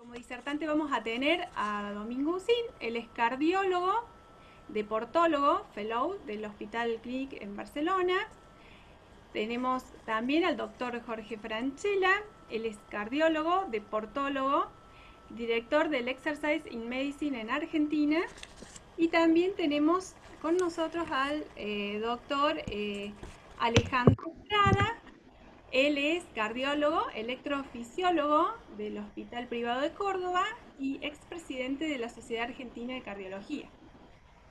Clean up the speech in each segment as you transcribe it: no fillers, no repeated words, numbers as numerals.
Como disertante vamos a tener a Domingo Usín, él es cardiólogo, deportólogo, fellow del Hospital Clínic en Barcelona. Tenemos también al doctor Jorge Franchella, él es cardiólogo, deportólogo, director del Exercise in Medicine en Argentina. Y también tenemos con nosotros al doctor Alejandro Estrada. Él es cardiólogo, electrofisiólogo del Hospital Privado de Córdoba y expresidente de la Sociedad Argentina de Cardiología.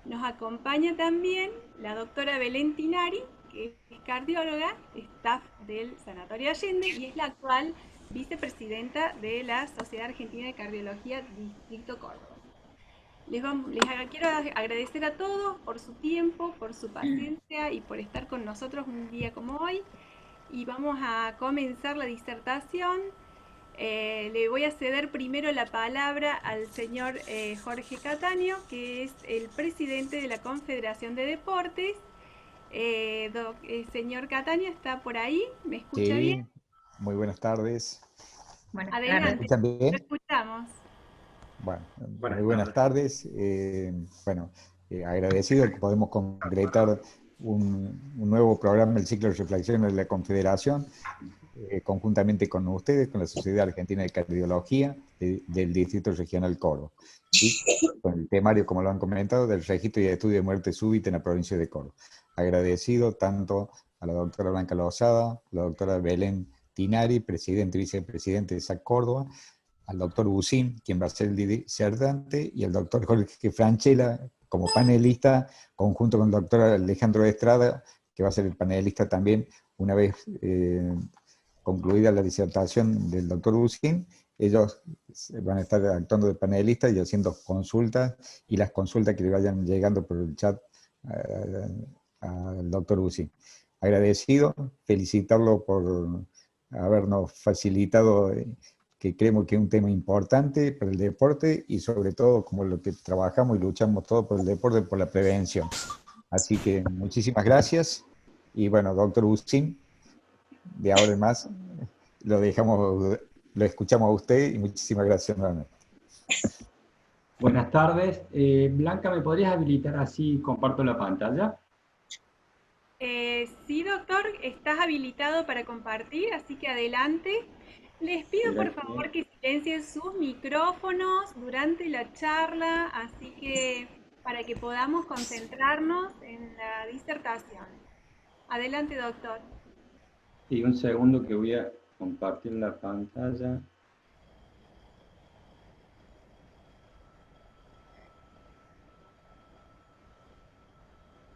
Nos acompaña también la doctora Belén Tinari, que es cardióloga, staff del Sanatorio Allende y es la actual vicepresidenta de la Sociedad Argentina de Cardiología Distrito Córdoba. Quiero agradecer a todos por su tiempo, por su paciencia y por estar con nosotros un día como hoy. Y vamos a comenzar la disertación. Le voy a ceder primero la palabra al señor Jorge Cataño, que es el presidente de la Confederación de Deportes. Señor Cataño, ¿está por ahí? ¿Me escucha bien? Sí, muy buenas tardes. Buenas ¿Me Adelante, tardes. escuchan lo bien? escuchamos. Bueno, muy Buenas buenas tardes. tardes. Agradecido que podemos concretar un nuevo programa, el ciclo de reflexiones de la Confederación, conjuntamente con ustedes, con la Sociedad Argentina de Cardiología del Distrito Regional Córdoba. Y con el temario, como lo han comentado, del registro y estudio de muerte súbita en la provincia de Córdoba. Agradecido tanto a la doctora Blanca Lozada, a la doctora Belén Tinari, presidente y vicepresidente de SAC Córdoba, al doctor Usín, quien va a ser el disertante, y al doctor Jorge Franchella como panelista, conjunto con el doctor Alejandro Estrada, que va a ser el panelista también, una vez concluida la disertación del doctor Usín. Ellos van a estar actuando de panelistas y haciendo consultas, y las consultas que le vayan llegando por el chat al doctor Usín. Agradecido, felicitarlo por habernos facilitado que creemos que es un tema importante para el deporte y sobre todo como lo que trabajamos y luchamos todos por el deporte, por la prevención. Así que muchísimas gracias y bueno, doctor Usín, de ahora en más lo escuchamos a usted y muchísimas gracias nuevamente. Buenas tardes. Blanca, ¿me podrías habilitar así comparto la pantalla? Sí, doctor, estás habilitado para compartir, así que adelante. Les pido por Gracias. favor que silencien sus micrófonos durante la charla, así que para que podamos concentrarnos en la disertación. Adelante, doctor. Y un segundo que voy a compartir la pantalla.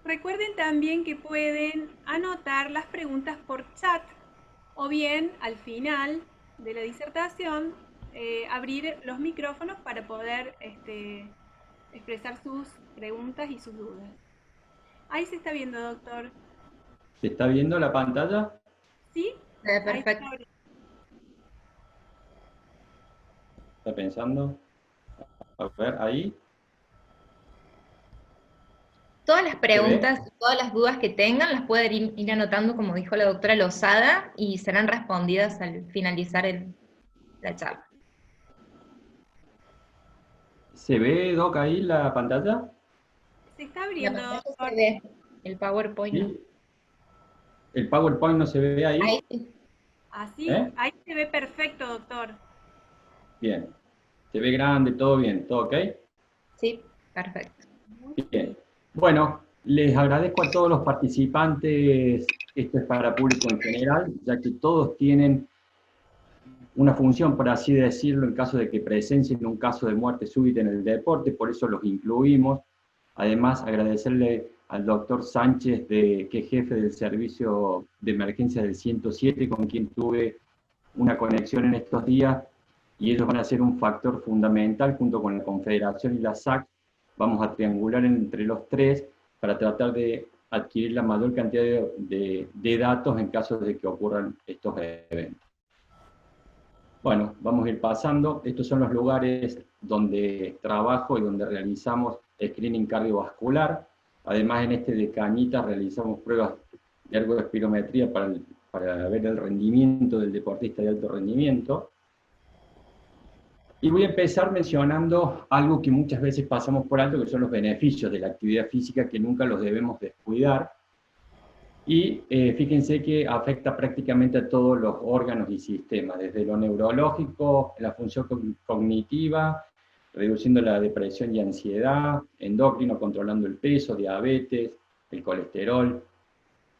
Recuerden también que pueden anotar las preguntas por chat o bien al final de la disertación abrir los micrófonos para poder expresar sus preguntas y sus dudas. Ahí se está viendo, doctor. ¿Se está viendo la pantalla? ¿Sí? Perfecto. ¿Está pensando? A ver, ahí. Todas las preguntas, ve? todas las dudas que tengan las pueden ir anotando, como dijo la doctora Lozada, y serán respondidas al finalizar la charla. ¿Se ve, Doc, ahí la pantalla? Se está La abriendo, pantalla doctor. se ve, el PowerPoint no. ¿Sí? ¿El PowerPoint no se ve ahí? Ahí sí. Así, ahí se ve perfecto, doctor. Bien. ¿Se ve grande? ¿Todo bien? ¿Todo ok? Sí, perfecto. Bien. Bueno, les agradezco a todos los participantes, esto es para público en general, ya que todos tienen una función, por así decirlo, en caso de que presencien un caso de muerte súbita en el deporte, por eso los incluimos. Además, agradecerle al doctor Sánchez, que es jefe del servicio de emergencia del 107, con quien tuve una conexión en estos días, y ellos van a ser un factor fundamental junto con la Confederación y la SAC. Vamos a triangular entre los tres para tratar de adquirir la mayor cantidad de datos en caso de que ocurran estos eventos. Bueno, vamos a ir pasando. Estos son los lugares donde trabajo y donde realizamos screening cardiovascular. Además, en este de Cañitas realizamos pruebas de ergoespirometría para ver el rendimiento del deportista de alto rendimiento. Y voy a empezar mencionando algo que muchas veces pasamos por alto, que son los beneficios de la actividad física, que nunca los debemos descuidar. Y fíjense que afecta prácticamente a todos los órganos y sistemas, desde lo neurológico, la función cognitiva, reduciendo la depresión y ansiedad, endocrino, controlando el peso, diabetes, el colesterol,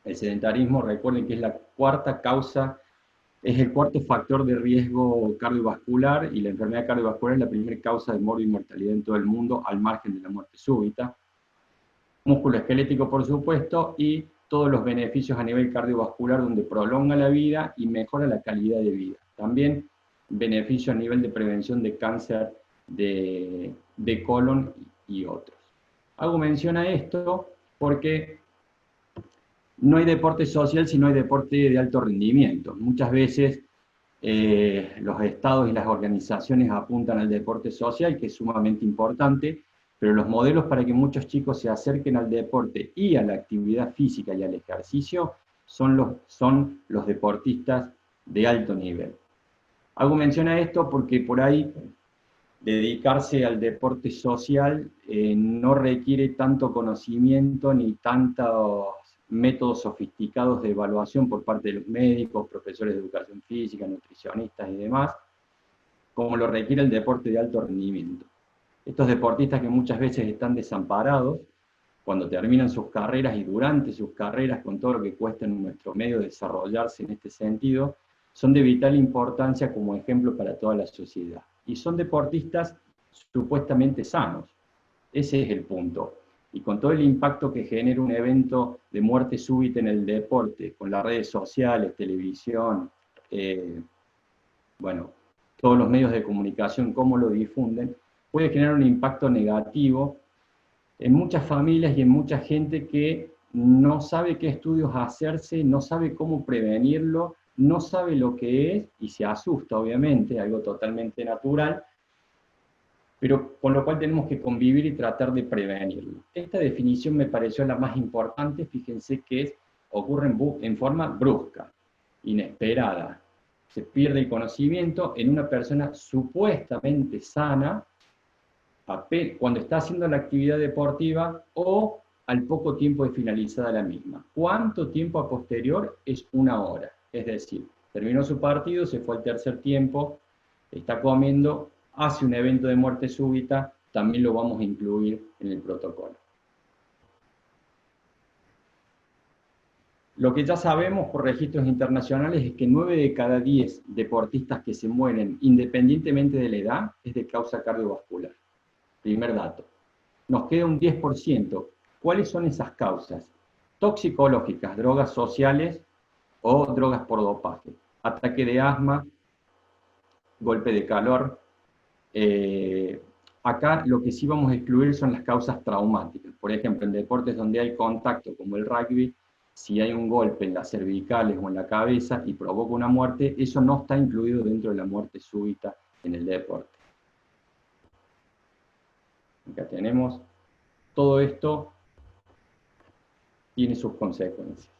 el sedentarismo. Recuerden que es la cuarta causa, es el cuarto factor de riesgo cardiovascular, y la enfermedad cardiovascular es la primera causa de muerte y mortalidad en todo el mundo, al margen de la muerte súbita. Músculo esquelético, por supuesto, y todos los beneficios a nivel cardiovascular, donde prolonga la vida y mejora la calidad de vida. También beneficios a nivel de prevención de cáncer de colon y otros. Hago mención a esto porque no hay deporte social si no hay deporte de alto rendimiento. Muchas veces los estados y las organizaciones apuntan al deporte social, que es sumamente importante, pero los modelos para que muchos chicos se acerquen al deporte y a la actividad física y al ejercicio son los deportistas de alto nivel. Hago mención a esto porque por ahí dedicarse al deporte social no requiere tanto conocimiento ni tantos métodos sofisticados de evaluación por parte de los médicos, profesores de educación física, nutricionistas y demás, como lo requiere el deporte de alto rendimiento. Estos deportistas que muchas veces están desamparados, cuando terminan sus carreras y durante sus carreras, con todo lo que cuesta en nuestro medio desarrollarse en este sentido, son de vital importancia como ejemplo para toda la sociedad. Y son deportistas supuestamente sanos. Ese es el punto. Y con todo el impacto que genera un evento de muerte súbita en el deporte, con las redes sociales, televisión, bueno, todos los medios de comunicación, cómo lo difunden, puede generar un impacto negativo en muchas familias y en mucha gente que no sabe qué estudios hacerse, no sabe cómo prevenirlo, no sabe lo que es y se asusta, obviamente, algo totalmente natural, pero con lo cual tenemos que convivir y tratar de prevenirlo. Esta definición me pareció la más importante. Fíjense que ocurre en forma brusca, inesperada. Se pierde el conocimiento en una persona supuestamente sana, cuando está haciendo la actividad deportiva o al poco tiempo de finalizada la misma. ¿Cuánto tiempo a posterior? Es 1 hora. Es decir, terminó su partido, se fue al tercer tiempo, está comiendo, hace un evento de muerte súbita, también lo vamos a incluir en el protocolo. Lo que ya sabemos por registros internacionales es que 9 de cada 10 deportistas que se mueren, independientemente de la edad, es de causa cardiovascular. Primer dato. Nos queda un 10%. ¿Cuáles son esas causas? Toxicológicas, drogas sociales o drogas por dopaje. Ataque de asma, golpe de calor. Acá lo que sí vamos a excluir son las causas traumáticas. Por ejemplo, en deportes donde hay contacto, como el rugby, si hay un golpe en las cervicales o en la cabeza y provoca una muerte, eso no está incluido dentro de la muerte súbita en el deporte. Acá tenemos, todo esto tiene sus consecuencias.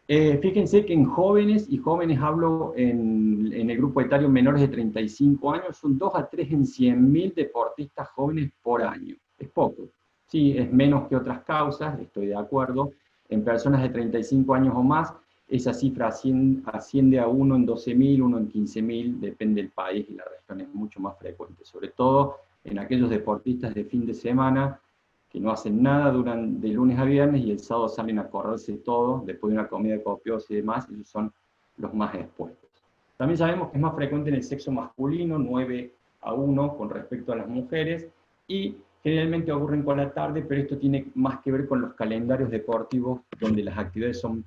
Fíjense que en jóvenes, y jóvenes hablo en el grupo etario menores de 35 años, son 2 a 3 en 100.000 deportistas jóvenes por año. Es poco. Sí, es menos que otras causas, estoy de acuerdo. En personas de 35 años o más, esa cifra asciende a 1 en 12.000, 1 en 15.000, depende del país y la región, es mucho más frecuente. Sobre todo en aquellos deportistas de fin de semana que no hacen nada de lunes a viernes y el sábado salen a correrse todo, después de una comida copiosa y demás, esos son los más expuestos. También sabemos que es más frecuente en el sexo masculino, 9 a 1 con respecto a las mujeres, y generalmente ocurren con la tarde, pero esto tiene más que ver con los calendarios deportivos, donde las actividades son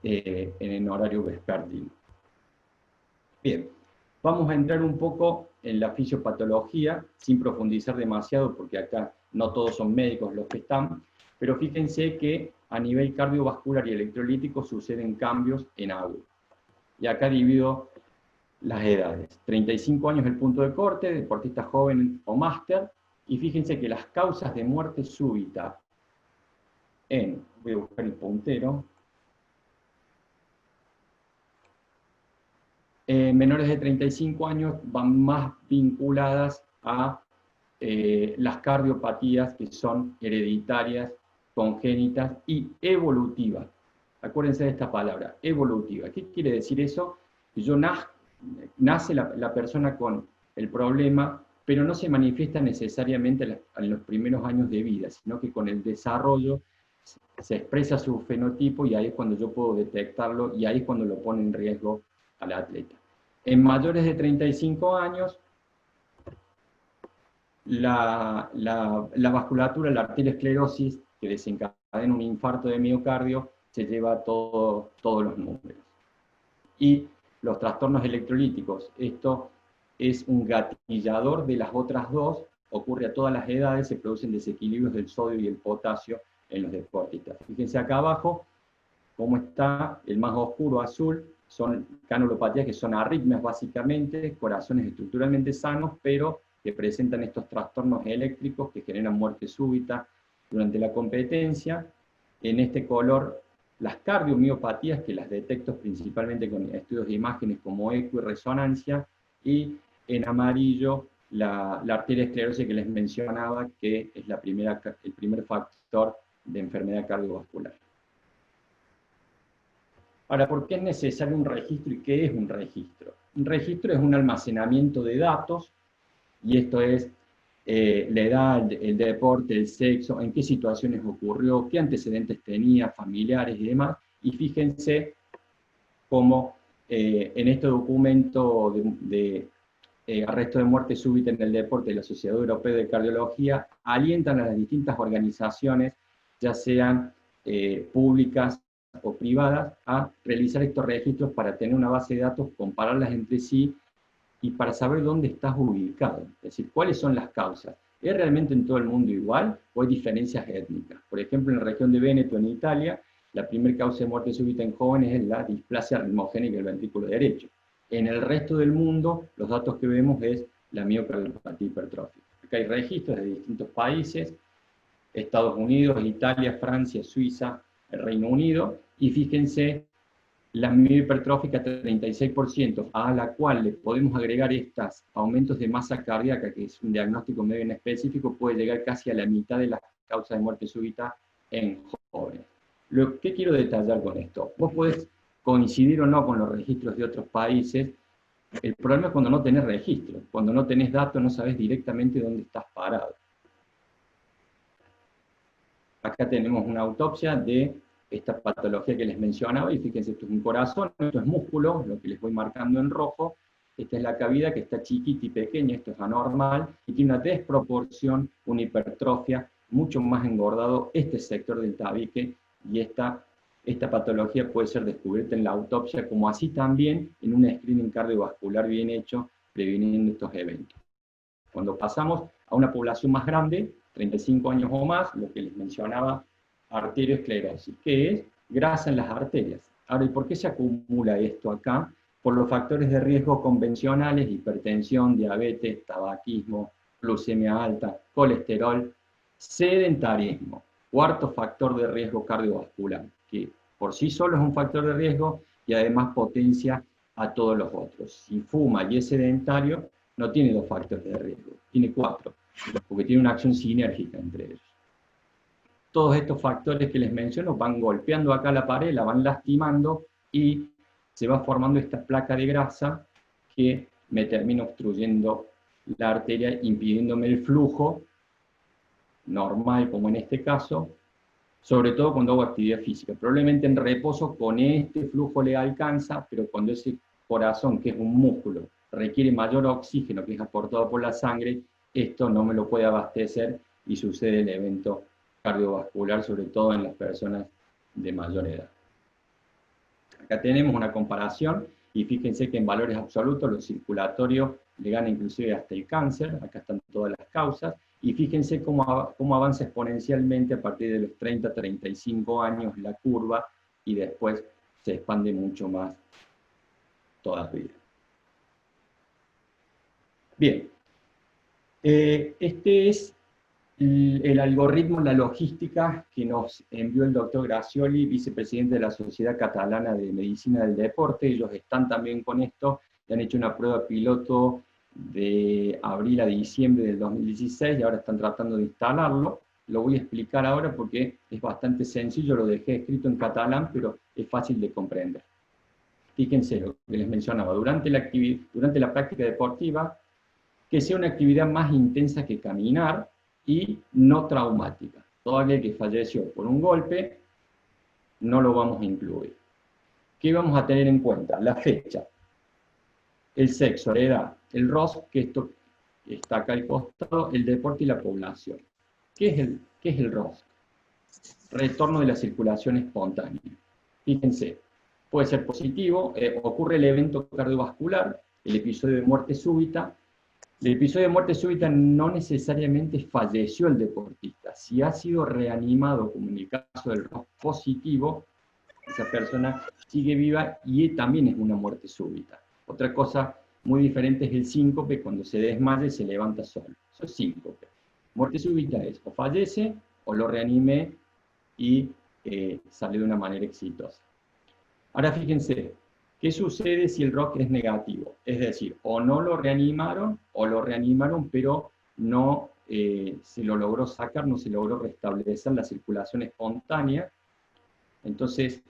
en horario vespertino. Bien, vamos a entrar un poco en la fisiopatología, sin profundizar demasiado, porque acá no todos son médicos los que están, pero fíjense que a nivel cardiovascular y electrolítico suceden cambios en agua. Y acá divido las edades. 35 años el punto de corte, deportista joven o máster, y fíjense que las causas de muerte súbita voy a buscar el puntero, menores de 35 años van más vinculadas a las cardiopatías que son hereditarias, congénitas y evolutivas. Acuérdense de esta palabra, evolutiva. ¿Qué quiere decir eso? Que nace la persona con el problema, pero no se manifiesta necesariamente en los primeros años de vida, sino que con el desarrollo se expresa su fenotipo y ahí es cuando yo puedo detectarlo y ahí es cuando lo pone en riesgo al atleta. En mayores de 35 años, la vasculatura, la arteriosclerosis, que desencadena un infarto de miocardio, se lleva todos los números. Y los trastornos electrolíticos, esto es un gatillador de las otras dos, ocurre a todas las edades, se producen desequilibrios del sodio y el potasio en los deportistas. Fíjense acá abajo cómo está el más oscuro azul, son canulopatías que son arritmias básicamente, corazones estructuralmente sanos, pero que presentan estos trastornos eléctricos que generan muerte súbita durante la competencia. En este color, las cardiomiopatías, que las detecto principalmente con estudios de imágenes como eco y resonancia, y en amarillo, la arteriosclerosis que les mencionaba, que es el primer factor de enfermedad cardiovascular. Ahora, ¿por qué es necesario un registro y qué es un registro? Un registro es un almacenamiento de datos, y esto es la edad, el deporte, el sexo, en qué situaciones ocurrió, qué antecedentes tenía, familiares y demás. Y fíjense cómo en este documento de arresto de muerte súbita en el deporte de la Sociedad Europea de Cardiología, alientan a las distintas organizaciones, ya sean públicas o privadas, a realizar estos registros para tener una base de datos, compararlas entre sí, y para saber dónde estás ubicado, es decir, cuáles son las causas. ¿Es realmente en todo el mundo igual o hay diferencias étnicas? Por ejemplo, en la región de Véneto, en Italia, la primera causa de muerte súbita en jóvenes es la displasia ritmogénica del ventrículo derecho. En el resto del mundo, los datos que vemos es la miocardiopatía hipertrófica. Acá hay registros de distintos países, Estados Unidos, Italia, Francia, Suiza, el Reino Unido, y fíjense, la miohipertrófica 36%, a la cual le podemos agregar estos aumentos de masa cardíaca, que es un diagnóstico medio inespecífico, puede llegar casi a la mitad de las causas de muerte súbita en jóvenes. ¿Qué quiero detallar con esto? Vos podés coincidir o no con los registros de otros países. El problema es cuando no tenés registro, cuando no tenés datos, no sabés directamente dónde estás parado. Acá tenemos una autopsia de esta patología que les mencionaba, y fíjense, esto es un corazón, esto es músculo, lo que les voy marcando en rojo, esta es la cavidad que está chiquita y pequeña, esto es anormal, y tiene una desproporción, una hipertrofia, mucho más engordado este sector del tabique, y esta patología puede ser descubierta en la autopsia, como así también en un screening cardiovascular bien hecho, previniendo estos eventos. Cuando pasamos a una población más grande, 35 años o más, lo que les mencionaba, arteriosclerosis, que es grasa en las arterias. Ahora, ¿y por qué se acumula esto acá? Por los factores de riesgo convencionales: hipertensión, diabetes, tabaquismo, glucemia alta, colesterol, sedentarismo. Cuarto factor de riesgo cardiovascular, que por sí solo es un factor de riesgo y además potencia a todos los otros. Si fuma y es sedentario, no tiene 2 factores de riesgo, tiene 4, porque tiene una acción sinérgica entre ellos. Todos estos factores que les menciono van golpeando acá la pared, la van lastimando y se va formando esta placa de grasa que me termina obstruyendo la arteria, impidiéndome el flujo normal, como en este caso, sobre todo cuando hago actividad física. Probablemente en reposo con este flujo le alcanza, pero cuando ese corazón, que es un músculo, requiere mayor oxígeno que es aportado por la sangre, esto no me lo puede abastecer y sucede el evento cardiovascular, sobre todo en las personas de mayor edad. Acá tenemos una comparación, y fíjense que en valores absolutos lo circulatorio le gana inclusive hasta el cáncer. Acá están todas las causas, y fíjense cómo avanza exponencialmente a partir de los 30, 35 años la curva, y después se expande mucho más todavía. Bien, este es el algoritmo, la logística que nos envió el doctor Grazioli, vicepresidente de la Sociedad Catalana de Medicina del Deporte. Ellos están también con esto, que han hecho una prueba piloto de abril a diciembre del 2016 y ahora están tratando de instalarlo. Lo voy a explicar ahora porque es bastante sencillo, lo dejé escrito en catalán, pero es fácil de comprender. Fíjense lo que les mencionaba, durante la práctica deportiva, que sea una actividad más intensa que caminar y no traumática. Todo aquel que falleció por un golpe, no lo vamos a incluir. ¿Qué vamos a tener en cuenta? La fecha, el sexo, la edad, el ROSC, que esto está acá al costado, el deporte y la población. ¿Qué es el ROSC? Retorno de la circulación espontánea. Fíjense, puede ser positivo, ocurre el evento cardiovascular, el episodio de muerte súbita. El episodio de muerte súbita no necesariamente falleció el deportista. Si ha sido reanimado, como en el caso del ROSC positivo, esa persona sigue viva y también es una muerte súbita. Otra cosa muy diferente es el síncope, cuando se desmaya y se levanta solo. Eso es síncope. Muerte súbita es o fallece o lo reanimé y salió de una manera exitosa. Ahora fíjense, ¿qué sucede si el ROSC es negativo? Es decir, o no lo reanimaron, o lo reanimaron, pero no se lo logró sacar, no se logró restablecer la circulación espontánea. Entonces,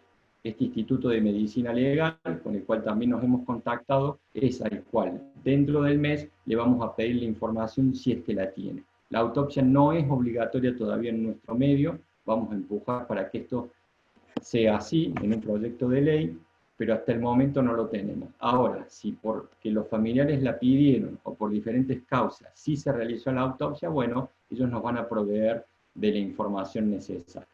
este Instituto de Medicina Legal, con el cual también nos hemos contactado, es al cual dentro del mes le vamos a pedir la información si es que la tiene. La autopsia no es obligatoria todavía en nuestro medio, vamos a empujar para que esto sea así en un proyecto de ley, pero hasta el momento no lo tenemos. Ahora, si porque los familiares la pidieron o por diferentes causas sí se realizó la autopsia, bueno, ellos nos van a proveer de la información necesaria.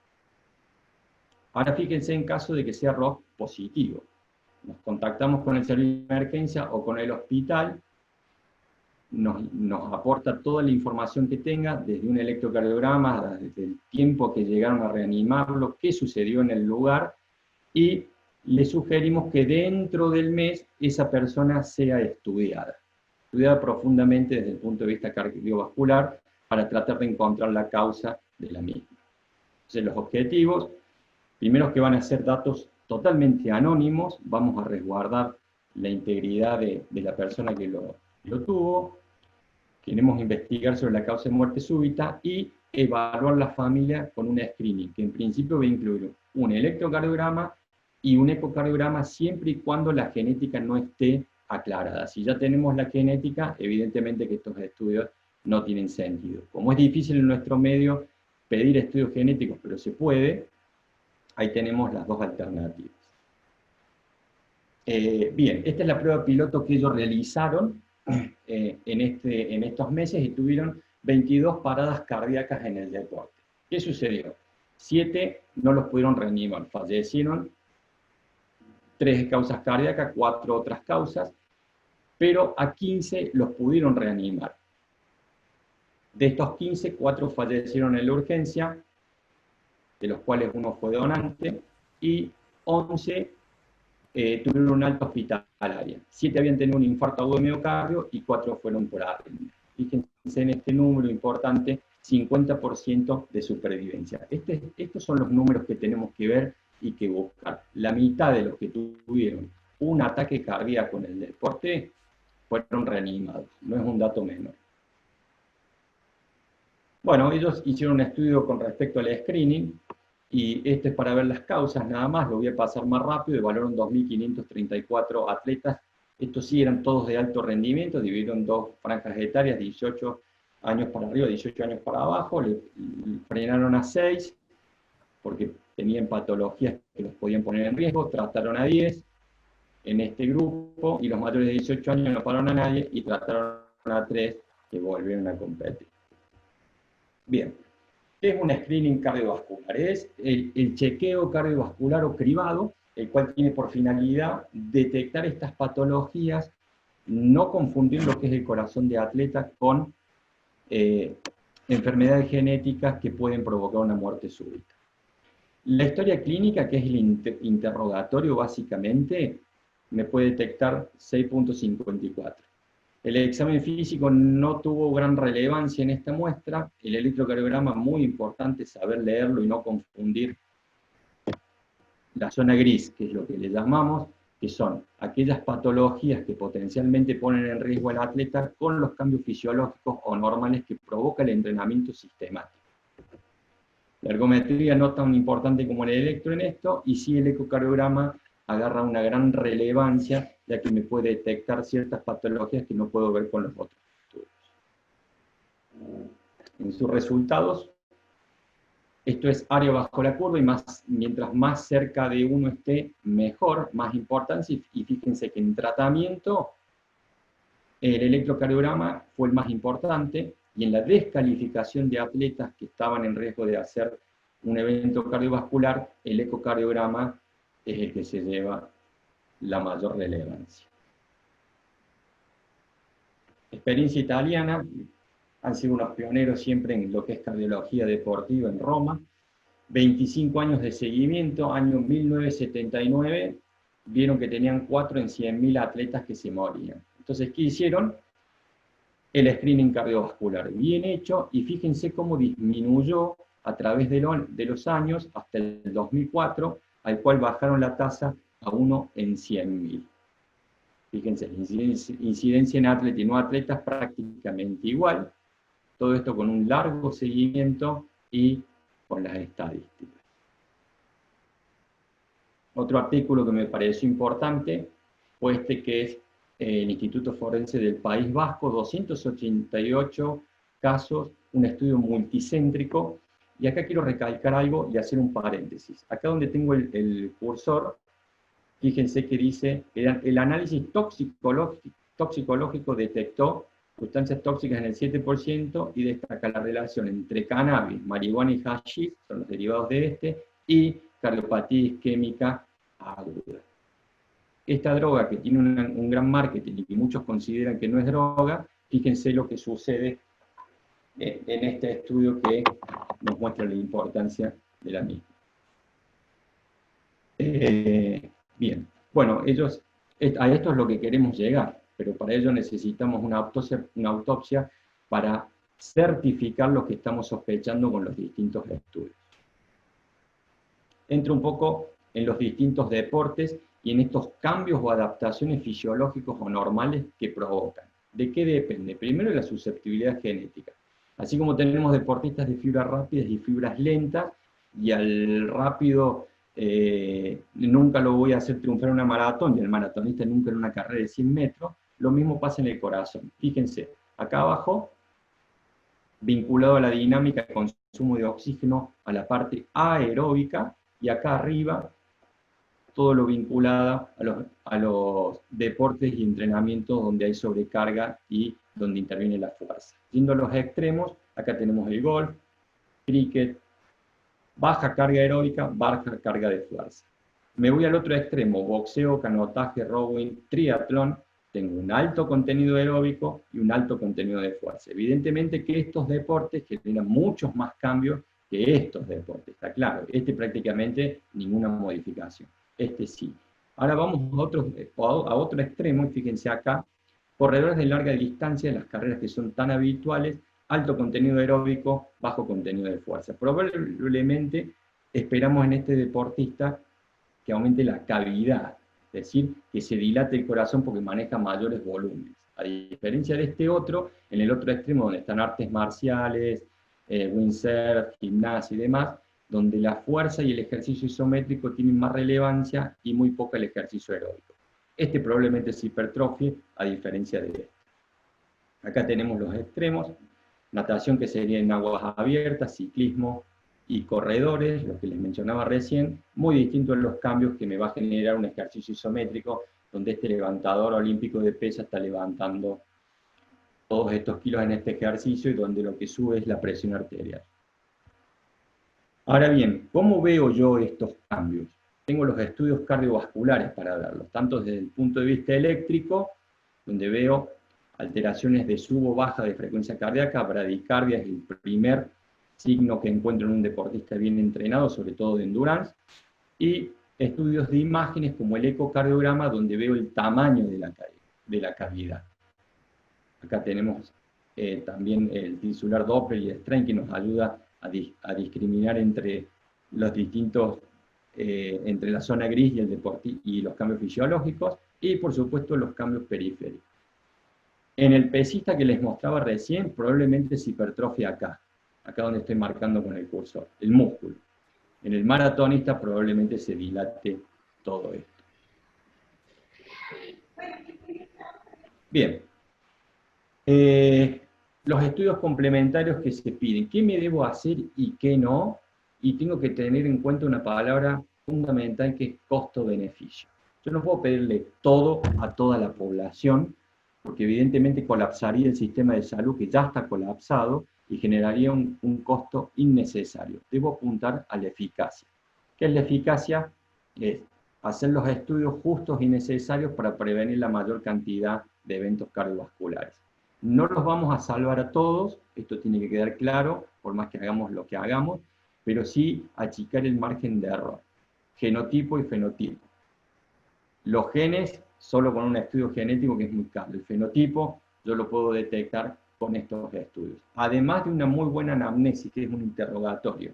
Ahora fíjense en caso de que sea ROSC positivo. Nos contactamos con el servicio de emergencia o con el hospital, nos aporta toda la información que tenga, desde un electrocardiograma, desde el tiempo que llegaron a reanimarlo, qué sucedió en el lugar, y le sugerimos que dentro del mes esa persona sea estudiada profundamente desde el punto de vista cardiovascular, para tratar de encontrar la causa de la misma. Entonces los objetivos, primero que van a ser datos totalmente anónimos, vamos a resguardar la integridad de la persona que lo tuvo, queremos investigar sobre la causa de muerte súbita y evaluar la familia con un screening, que en principio va a incluir un electrocardiograma y un ecocardiograma siempre y cuando la genética no esté aclarada. Si ya tenemos la genética, evidentemente que estos estudios no tienen sentido. Como es difícil en nuestro medio pedir estudios genéticos, pero se puede, ahí tenemos las dos alternativas. Bien, esta es la prueba piloto que ellos realizaron en estos meses y tuvieron 22 paradas cardíacas en el deporte. ¿Qué sucedió? 7 no los pudieron reanimar, fallecieron, 3 causas cardíacas, 4 otras causas, pero a 15 los pudieron reanimar. De estos 15, 4 fallecieron en la urgencia, de los cuales uno fue donante, y 11 tuvieron un alta hospitalaria. 7 habían tenido un infarto agudo de miocardio y 4 fueron por arritmia. Fíjense en este número importante, 50% de supervivencia. Estos son los números que tenemos que ver y que buscar. La mitad de los que tuvieron un ataque cardíaco en el deporte fueron reanimados. No es un dato menor. Bueno, ellos hicieron un estudio con respecto al screening, y este es para ver las causas nada más, lo voy a pasar más rápido, evaluaron 2.534 atletas, estos sí eran todos de alto rendimiento, dividieron en 2 franjas etarias, 18 años para arriba, 18 años para abajo, le frenaron a 6, porque tenían patologías que los podían poner en riesgo, trataron a 10 en este grupo, y los mayores de 18 años no pararon a nadie, y trataron a 3 que volvieron a competir. Bien. ¿Qué es un screening cardiovascular? Es el chequeo cardiovascular o cribado, el cual tiene por finalidad detectar estas patologías, no confundir lo que es el corazón de atleta con enfermedades genéticas que pueden provocar una muerte súbita. La historia clínica, que es el interrogatorio básicamente, me puede detectar 6.54. El examen físico no tuvo gran relevancia en esta muestra. El electrocardiograma, muy importante saber leerlo y no confundir la zona gris, que es lo que le llamamos, que son aquellas patologías que potencialmente ponen en riesgo al atleta con los cambios fisiológicos o normales que provoca el entrenamiento sistemático. La ergometría no tan importante como el electro en esto, y sí el ecocardiograma agarra una gran relevancia, ya que me puede detectar ciertas patologías que no puedo ver con los otros estudios. En sus resultados, esto es área bajo la curva, y mientras más cerca de uno esté, mejor, más importancia, y fíjense que en tratamiento, el electrocardiograma fue el más importante, y en la descalificación de atletas que estaban en riesgo de hacer un evento cardiovascular, el ecocardiograma es el que se lleva la mayor relevancia. Experiencia italiana, han sido unos pioneros siempre en lo que es cardiología deportiva en Roma. 25 años de seguimiento, año 1979, vieron que tenían 4 en 100.000 atletas que se morían. Entonces, ¿qué hicieron? El screening cardiovascular, bien hecho, y fíjense cómo disminuyó a través de los años hasta el 2004, al cual bajaron la tasa a 1 en 100.000. Fíjense, la incidencia en atletas y no atletas prácticamente igual, todo esto con un largo seguimiento y con las estadísticas. Otro artículo que me pareció importante fue este, que es el Instituto Forense del País Vasco, 288 casos, un estudio multicéntrico, y acá quiero recalcar algo y hacer un paréntesis. Acá donde tengo el cursor, fíjense que dice, el análisis toxicológico detectó sustancias tóxicas en el 7%, y destaca la relación entre cannabis, marihuana y hashish, son los derivados de este, y cardiopatía isquémica aguda. Esta droga, que tiene un gran marketing y que muchos consideran que no es droga, fíjense lo que sucede en este estudio que nos muestra la importancia de la misma. Bien, bueno, a esto es lo que queremos llegar, pero para ello necesitamos una autopsia para certificar lo que estamos sospechando con los distintos estudios. Entro un poco en los distintos deportes y en estos cambios o adaptaciones fisiológicos o normales que provocan. ¿De qué depende? Primero, de la susceptibilidad genética. Así como tenemos deportistas de fibras rápidas y fibras lentas, y al rápido nunca lo voy a hacer triunfar en una maratón, y el maratonista nunca en una carrera de 100 metros, lo mismo pasa en el corazón. Fíjense, acá abajo, vinculado a la dinámica de consumo de oxígeno, a la parte aeróbica, y acá arriba, todo lo vinculado a los deportes y entrenamientos donde hay sobrecarga y donde interviene la fuerza. Yendo a los extremos, acá tenemos el golf, cricket, baja carga aeróbica, baja carga de fuerza. Me voy al otro extremo, boxeo, canotaje, rowing, triatlón, tengo un alto contenido aeróbico y un alto contenido de fuerza. Evidentemente que estos deportes generan muchos más cambios que estos deportes, está claro. Este prácticamente ninguna modificación, este sí. Ahora vamos a otro extremo, y fíjense acá, corredores de larga distancia, en las carreras que son tan habituales, alto contenido aeróbico, bajo contenido de fuerza. Probablemente esperamos en este deportista que aumente la cavidad, es decir, que se dilate el corazón porque maneja mayores volúmenes. A diferencia de este otro, en el otro extremo donde están artes marciales, windsurf, gimnasia y demás, donde la fuerza y el ejercicio isométrico tienen más relevancia y muy poca el ejercicio aeróbico. Este probablemente es hipertrofia, a diferencia de este. Acá tenemos los extremos, natación, que sería en aguas abiertas, ciclismo y corredores, lo que les mencionaba recién, muy distinto a los cambios que me va a generar un ejercicio isométrico, donde este levantador olímpico de pesa está levantando todos estos kilos en este ejercicio, y donde lo que sube es la presión arterial. Ahora bien, ¿cómo veo yo estos cambios? Tengo los estudios cardiovasculares para verlos, tanto desde el punto de vista eléctrico, donde veo alteraciones de sub o baja de frecuencia cardíaca, bradicardia es el primer signo que encuentro en un deportista bien entrenado, sobre todo de endurance, y estudios de imágenes como el ecocardiograma, donde veo el tamaño de la cavidad. Acá tenemos también el tisular Doppler y el strain, que nos ayuda a discriminar entre los distintos entre la zona gris y el deporte y los cambios fisiológicos, y por supuesto los cambios periféricos. En el pesista que les mostraba recién, probablemente se hipertrofia acá donde estoy marcando con el cursor, el músculo. En el maratonista probablemente se dilate todo esto. Bien. Los estudios complementarios que se piden. ¿Qué me debo hacer y qué no? Y tengo que tener en cuenta una palabra fundamental que es costo-beneficio. Yo no puedo pedirle todo a toda la población, porque evidentemente colapsaría el sistema de salud que ya está colapsado y generaría un costo innecesario. Debo apuntar a la eficacia. ¿Qué es la eficacia? Es hacer los estudios justos y necesarios para prevenir la mayor cantidad de eventos cardiovasculares. No los vamos a salvar a todos, esto tiene que quedar claro, por más que hagamos lo que hagamos, pero sí achicar el margen de error. Genotipo y fenotipo. Los genes, solo con un estudio genético que es muy caro. El fenotipo, yo lo puedo detectar con estos estudios. Además de una muy buena anamnesis, que es un interrogatorio.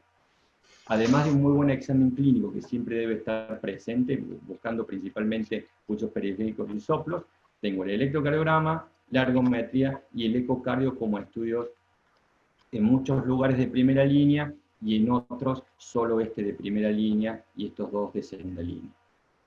Además de un muy buen examen clínico, que siempre debe estar presente, buscando principalmente pulsos periféricos y soplos, tengo el electrocardiograma, la ergometría y el ecocardio como estudios en muchos lugares de primera línea y en otros solo este de primera línea y estos dos de segunda línea.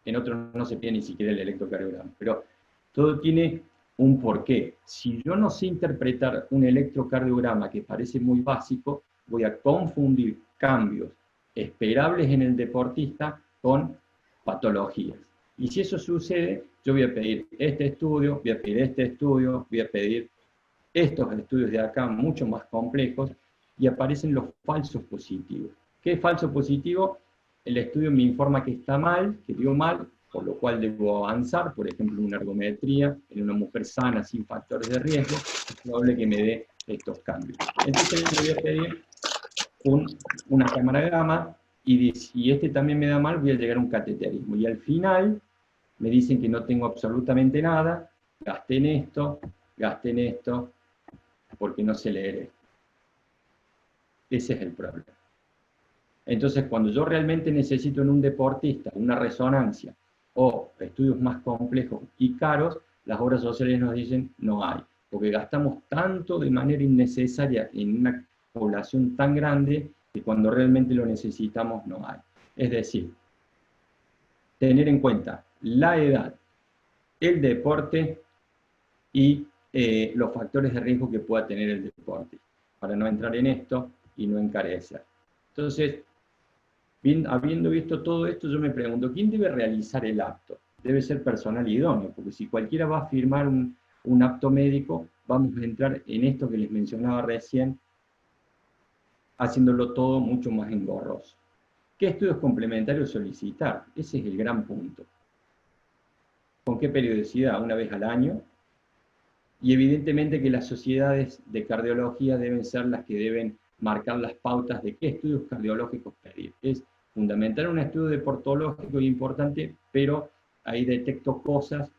En otros no se pide ni siquiera el electrocardiograma, pero todo tiene un porqué. Si yo no sé interpretar un electrocardiograma que parece muy básico, voy a confundir cambios esperables en el deportista con patologías. Y si eso sucede, yo voy a pedir este estudio, voy a pedir este estudio, voy a pedir estos estudios de acá mucho más complejos, y aparecen los falsos positivos. ¿Qué es falso positivo? El estudio me informa que está mal, que dio mal, por lo cual debo avanzar, por ejemplo, una ergometría en una mujer sana, sin factores de riesgo, es probable que me dé estos cambios. Entonces le voy a pedir una cámara gamma, y si este también me da mal, voy a llegar a un cateterismo. Y al final me dicen que no tengo absolutamente nada, gasté en esto, porque no sé leer esto. Ese es el problema. Entonces, cuando yo realmente necesito en un deportista una resonancia o estudios más complejos y caros, las obras sociales nos dicen no hay, porque gastamos tanto de manera innecesaria en una población tan grande que cuando realmente lo necesitamos no hay. Es decir, tener en cuenta la edad, el deporte y los factores de riesgo que pueda tener el deporte, para no entrar en esto y no encarecer. Entonces, habiendo visto todo esto, yo me pregunto, ¿quién debe realizar el acto? Debe ser personal idóneo, porque si cualquiera va a firmar un acto médico, vamos a entrar en esto que les mencionaba recién, haciéndolo todo mucho más engorroso. ¿Qué estudios complementarios solicitar? Ese es el gran punto. ¿Con qué periodicidad? ¿Una vez al año? Y evidentemente que las sociedades de cardiología deben ser las que deben marcar las pautas de qué estudios cardiológicos pedir. Es fundamental un estudio deportológico importante, pero ahí detecto cosas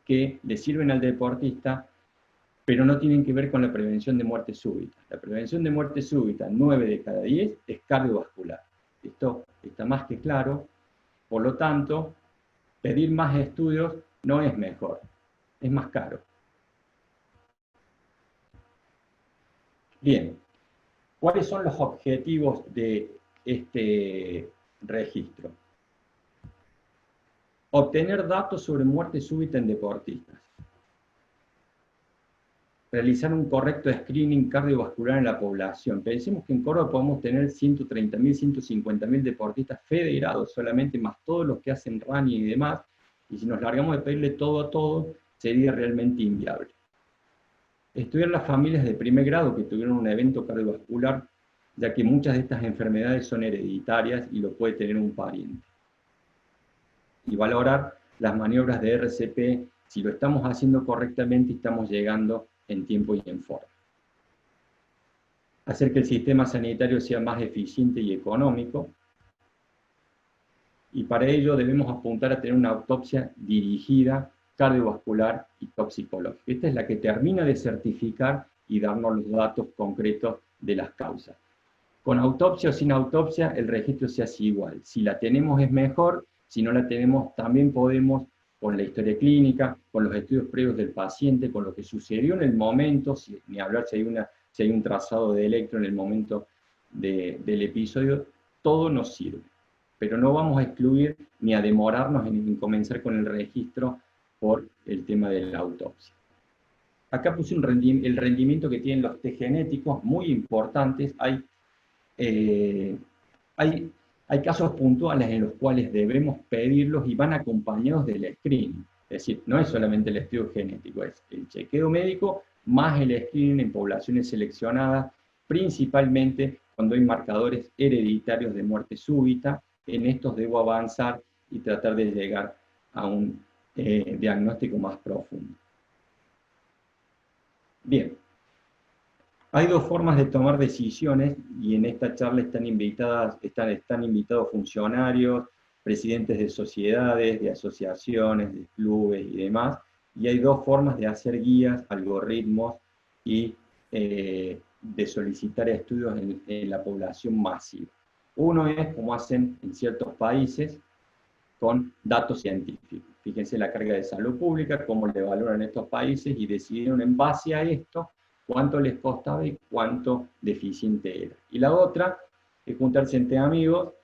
que le sirven al deportista, pero no tienen que ver con la prevención de muerte súbita. La prevención de muerte súbita, 9 de cada 10, es cardiovascular. Esto está más que claro, por lo tanto, pedir más estudios no es mejor, es más caro. Bien, ¿cuáles son los objetivos de este registro? Obtener datos sobre muerte súbita en deportistas. Realizar un correcto screening cardiovascular en la población. Pensemos que en Córdoba podemos tener 130.000, 150.000 deportistas federados solamente, más todos los que hacen running y demás, y si nos largamos de pedirle todo a todos, sería realmente inviable. Estudiar las familias de primer grado que tuvieron un evento cardiovascular, ya que muchas de estas enfermedades son hereditarias y lo puede tener un pariente. Y valorar las maniobras de RCP, si lo estamos haciendo correctamente y estamos llegando en tiempo y en forma. Hacer que el sistema sanitario sea más eficiente y económico, y para ello debemos apuntar a tener una autopsia dirigida, cardiovascular y toxicológica. Esta es la que termina de certificar y darnos los datos concretos de las causas. con autopsia o sin autopsia, el registro se hace igual. Si la tenemos es mejor, si no la tenemos también podemos, con la historia clínica, con los estudios previos del paciente, con lo que sucedió en el momento, ni hablar si hay un trazado de electro en el momento del episodio, todo nos sirve. Pero no vamos a excluir ni a demorarnos en comenzar con el registro por el tema de la autopsia. Acá puse el rendimiento que tienen los test genéticos, muy importantes. Hay casos puntuales en los cuales debemos pedirlos y van acompañados del screening. Es decir, no es solamente el estudio genético, es el chequeo médico más el screening en poblaciones seleccionadas, principalmente cuando hay marcadores hereditarios de muerte súbita. En estos debo avanzar y tratar de llegar a un diagnóstico más profundo. Bien, hay dos formas de tomar decisiones y en esta charla están invitados funcionarios, presidentes de sociedades, de asociaciones, de clubes y demás, y hay dos formas de hacer guías, algoritmos y de solicitar estudios en la población masiva. Uno es como hacen en ciertos países con datos científicos. Fíjense la carga de salud pública, cómo le valoran estos países y decidieron en base a esto cuánto les costaba y cuánto deficiente era. Y la otra es juntarse entre amigos,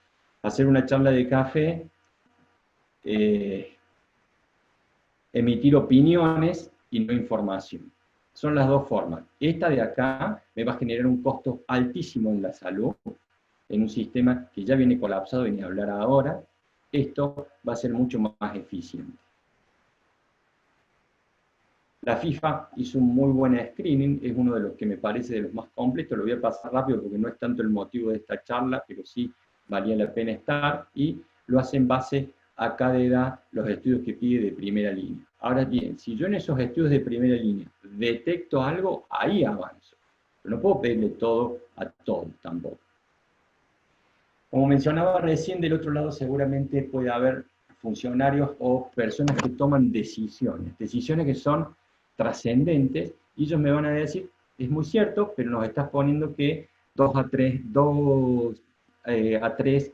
hacer una charla de café, emitir opiniones y no información. Son las dos formas. Esta de acá me va a generar un costo altísimo en la salud, en un sistema que ya viene colapsado y ni hablar ahora. Esto va a ser mucho más eficiente. La FIFA hizo un muy buen screening, es uno de los que me parece de los más completos, lo voy a pasar rápido porque no es tanto el motivo de esta charla, pero sí valía la pena estar, y lo hace en base a cada edad los estudios que pide de primera línea. Ahora bien, si yo en esos estudios de primera línea detecto algo, ahí avanzo. Pero no puedo pedirle todo a todos tampoco. Como mencionaba recién, del otro lado seguramente puede haber funcionarios o personas que toman decisiones que son trascendentes, y ellos me van a decir, es muy cierto, pero nos estás poniendo que 2 a 3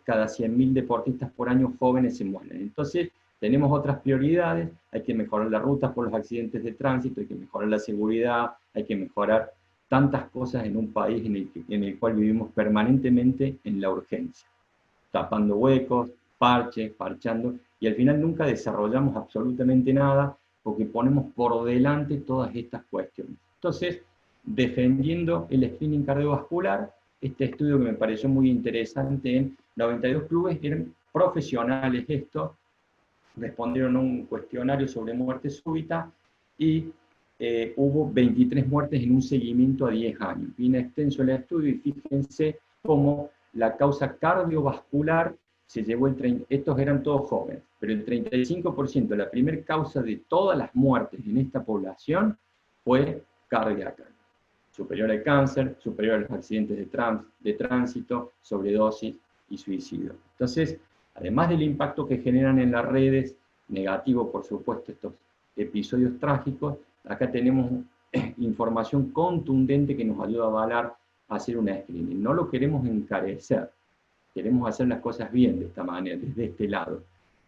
cada 100.000 deportistas por año jóvenes se mueren. Entonces, tenemos otras prioridades, hay que mejorar las rutas por los accidentes de tránsito, hay que mejorar la seguridad, hay que mejorar tantas cosas en un país en el cual vivimos permanentemente en la urgencia, tapando huecos, parchando, y al final nunca desarrollamos absolutamente nada porque ponemos por delante todas estas cuestiones. Entonces, defendiendo el screening cardiovascular, este estudio que me pareció muy interesante en 92 clubes, eran profesionales estos, respondieron a un cuestionario sobre muerte súbita y hubo 23 muertes en un seguimiento a 10 años. Viene extenso el estudio y fíjense cómo la causa cardiovascular se llevó estos eran todos jóvenes, pero el 35%, la primera causa de todas las muertes en esta población fue cardíaca. Superior al cáncer, superior a los accidentes de tránsito, sobredosis y suicidio. Entonces, además del impacto que generan en las redes, negativo por supuesto estos episodios trágicos, acá tenemos información contundente que nos ayuda a avalar a hacer una screening. No lo queremos encarecer, queremos hacer las cosas bien de esta manera, desde este lado.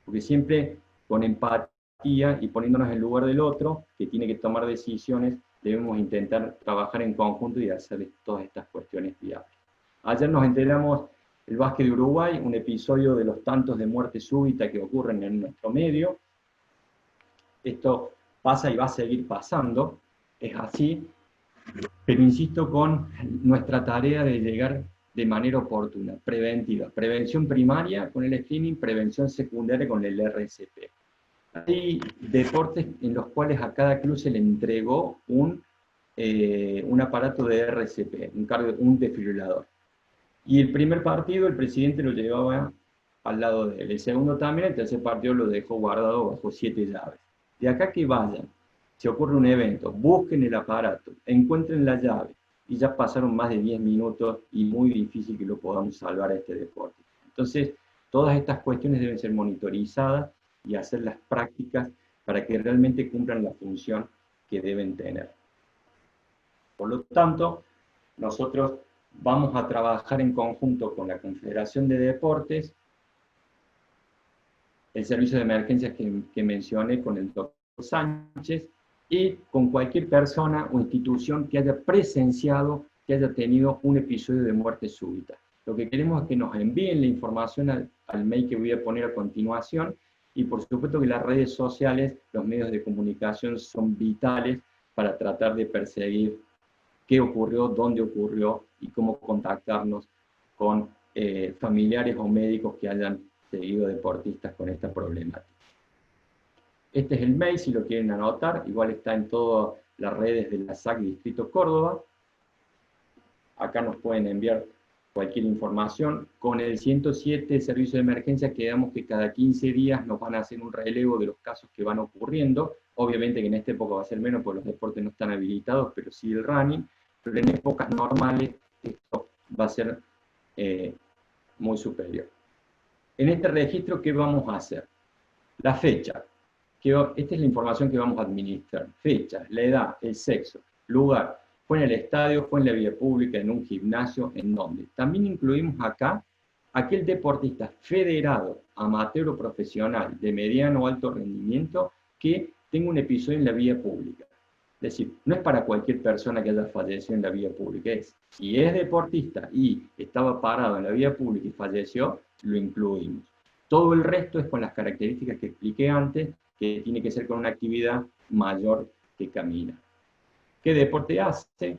Porque siempre con empatía y poniéndonos en el lugar del otro, que tiene que tomar decisiones, debemos intentar trabajar en conjunto y hacer todas estas cuestiones viables. Ayer nos enteramos el básquet de Uruguay, un episodio de los tantos de muerte súbita que ocurren en nuestro medio. Esto pasa y va a seguir pasando, es así, pero insisto con nuestra tarea de llegar de manera oportuna, preventiva. Prevención primaria con el screening, prevención secundaria con el RCP. Hay deportes en los cuales a cada club se le entregó un aparato de RCP, un desfibrilador. Y el primer partido el presidente lo llevaba al lado de él. El segundo también, el tercer partido lo dejó guardado bajo 7 llaves. De acá que vayan, si ocurre un evento, busquen el aparato, encuentren la llave, y ya pasaron más de 10 minutos y muy difícil que lo podamos salvar a este deporte. Entonces, todas estas cuestiones deben ser monitorizadas y hacer las prácticas para que realmente cumplan la función que deben tener. Por lo tanto, nosotros vamos a trabajar en conjunto con la Confederación de Deportes, el servicio de emergencias que mencioné con el doctor Sánchez, y con cualquier persona o institución que haya presenciado, que haya tenido un episodio de muerte súbita. Lo que queremos es que nos envíen la información al mail que voy a poner a continuación, y por supuesto que las redes sociales, los medios de comunicación son vitales para tratar de perseguir qué ocurrió, dónde ocurrió y cómo contactarnos con familiares o médicos que hayan seguido deportistas con esta problemática. Este es el mail, si lo quieren anotar, igual está en todas las redes de la SAC Distrito Córdoba. Acá nos pueden enviar cualquier información. Con el 107, el servicio de emergencia, quedamos que cada 15 días nos van a hacer un relevo de los casos que van ocurriendo. Obviamente que en esta época va a ser menos porque los deportes no están habilitados, pero sí el running. Pero en épocas normales esto va a ser muy superior. En este registro, ¿qué vamos a hacer? La fecha. Esta es la información que vamos a administrar. Fecha, la edad, el sexo, lugar. Fue en el estadio, fue en la vía pública, en un gimnasio, ¿en dónde? También incluimos acá aquel deportista federado, amateur o profesional, de mediano o alto rendimiento, que tenga un episodio en la vía pública. Es decir, no es para cualquier persona que haya fallecido en la vía pública, si es deportista y estaba parado en la vía pública y falleció, lo incluimos. Todo el resto es con las características que expliqué antes, que tiene que ser con una actividad mayor que camina. ¿Qué deporte hace?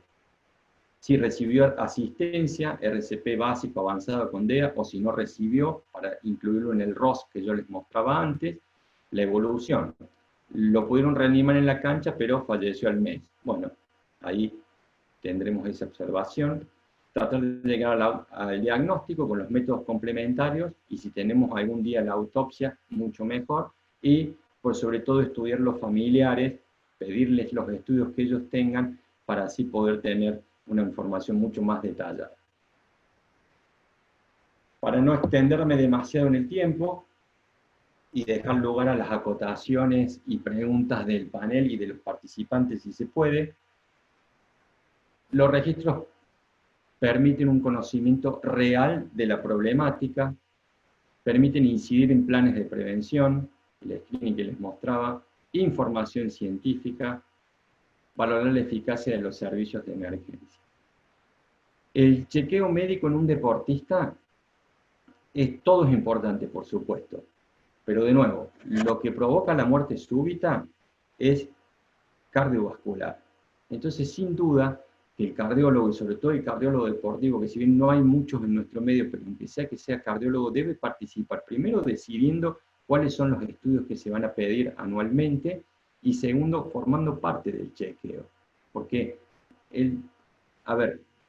Si recibió asistencia, RCP básico avanzado con DEA, o si no recibió, para incluirlo en el ROS que yo les mostraba antes. La evolución. Lo pudieron reanimar en la cancha, pero falleció al mes. Bueno, ahí tendremos esa observación. Tratar de llegar al diagnóstico con los métodos complementarios, y si tenemos algún día la autopsia, mucho mejor. Y por sobre todo estudiar los familiares, pedirles los estudios que ellos tengan, para así poder tener una información mucho más detallada. Para no extenderme demasiado en el tiempo y dejar lugar a las acotaciones y preguntas del panel y de los participantes, si se puede, los registros permiten un conocimiento real de la problemática, permiten incidir en planes de prevención, el screening que les mostraba, información científica, valorar la eficacia de los servicios de emergencia. El chequeo médico en un deportista, todo es importante, por supuesto, pero de nuevo, lo que provoca la muerte súbita es cardiovascular. Entonces, sin duda, que el cardiólogo, y sobre todo el cardiólogo deportivo, que si bien no hay muchos en nuestro medio, pero aunque sea que sea cardiólogo, debe participar, primero decidiendo cuáles son los estudios que se van a pedir anualmente, y segundo, formando parte del chequeo. Porque,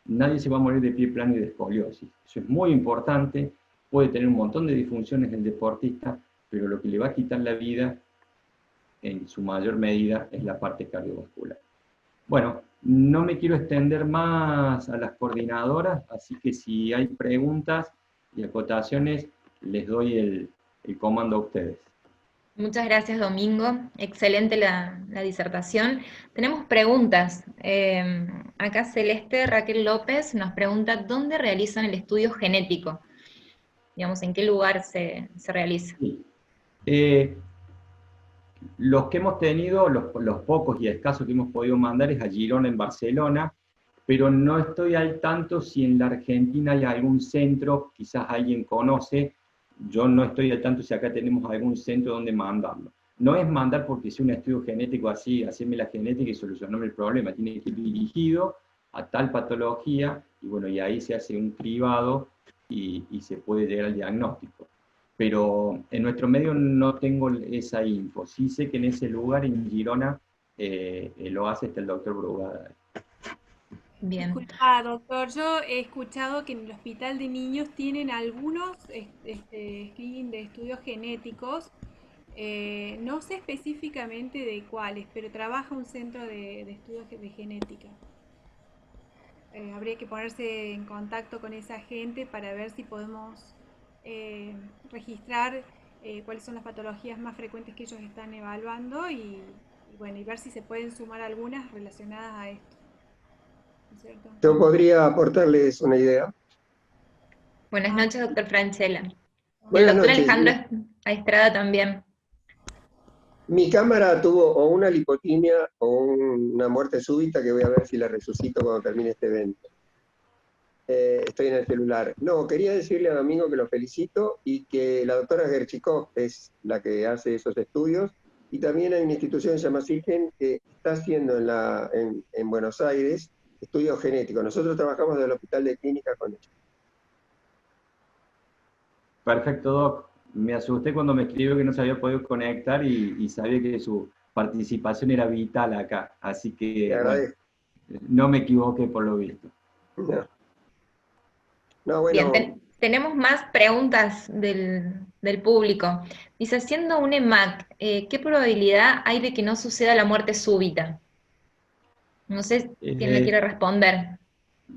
nadie se va a morir de pie plano y de escoliosis. Eso es muy importante, puede tener un montón de disfunciones el deportista, pero lo que le va a quitar la vida, en su mayor medida, es la parte cardiovascular. Bueno, no me quiero extender más a las coordinadoras, así que si hay preguntas y acotaciones, les doy el comando a ustedes. Muchas gracias, Domingo. Excelente la disertación. Tenemos preguntas. Acá Celeste Raquel López nos pregunta, ¿dónde realizan el estudio genético? Digamos, ¿en qué lugar se realiza? Sí. Los que hemos tenido, los pocos y escasos que hemos podido mandar, es a Girona, en Barcelona, pero no estoy al tanto si en la Argentina hay algún centro, quizás alguien conoce. Yo no estoy al tanto si acá tenemos algún centro donde mandarlo. No es mandar porque sea un estudio genético así, hacerme la genética y solucionarme el problema. Tiene que ir dirigido a tal patología, y bueno, y ahí se hace un cribado y se puede llegar al diagnóstico. Pero en nuestro medio no tengo esa info. Sí sé que en ese lugar, en Girona, lo hace el doctor Brugada. Bien. Disculpa, doctor, yo he escuchado que en el hospital de niños tienen algunos screening de estudios genéticos, no sé específicamente de cuáles, pero trabaja un centro de estudios de genética. Habría que ponerse en contacto con esa gente para ver si podemos registrar cuáles son las patologías más frecuentes que ellos están evaluando, y bueno, y ver si se pueden sumar algunas relacionadas a esto. ¿no es cierto? Yo podría aportarles una idea. Buenas noches, doctor Franchella. Y el Buenas doctor noches. Alejandro Estrada también. Mi cámara tuvo o una lipotimia o una muerte súbita que voy a ver si la resucito cuando termine este evento. Estoy en el celular. No, quería decirle a Domingo que lo felicito y que la doctora Gerchikov es la que hace esos estudios, y también hay una institución que se llama Silgen que está haciendo en Buenos Aires estudios genéticos. Nosotros trabajamos en el Hospital de Clínica con ellos. Perfecto, Doc. Me asusté cuando me escribió que no se había podido conectar y sabía que su participación era vital acá. Así Te que, bueno, agradezco. no me equivoqué por lo visto. No, no, Bien, bueno, tenemos más preguntas del público. Dice, haciendo un EMAC, ¿qué probabilidad hay de que no suceda la muerte súbita? No sé quién le quiere responder.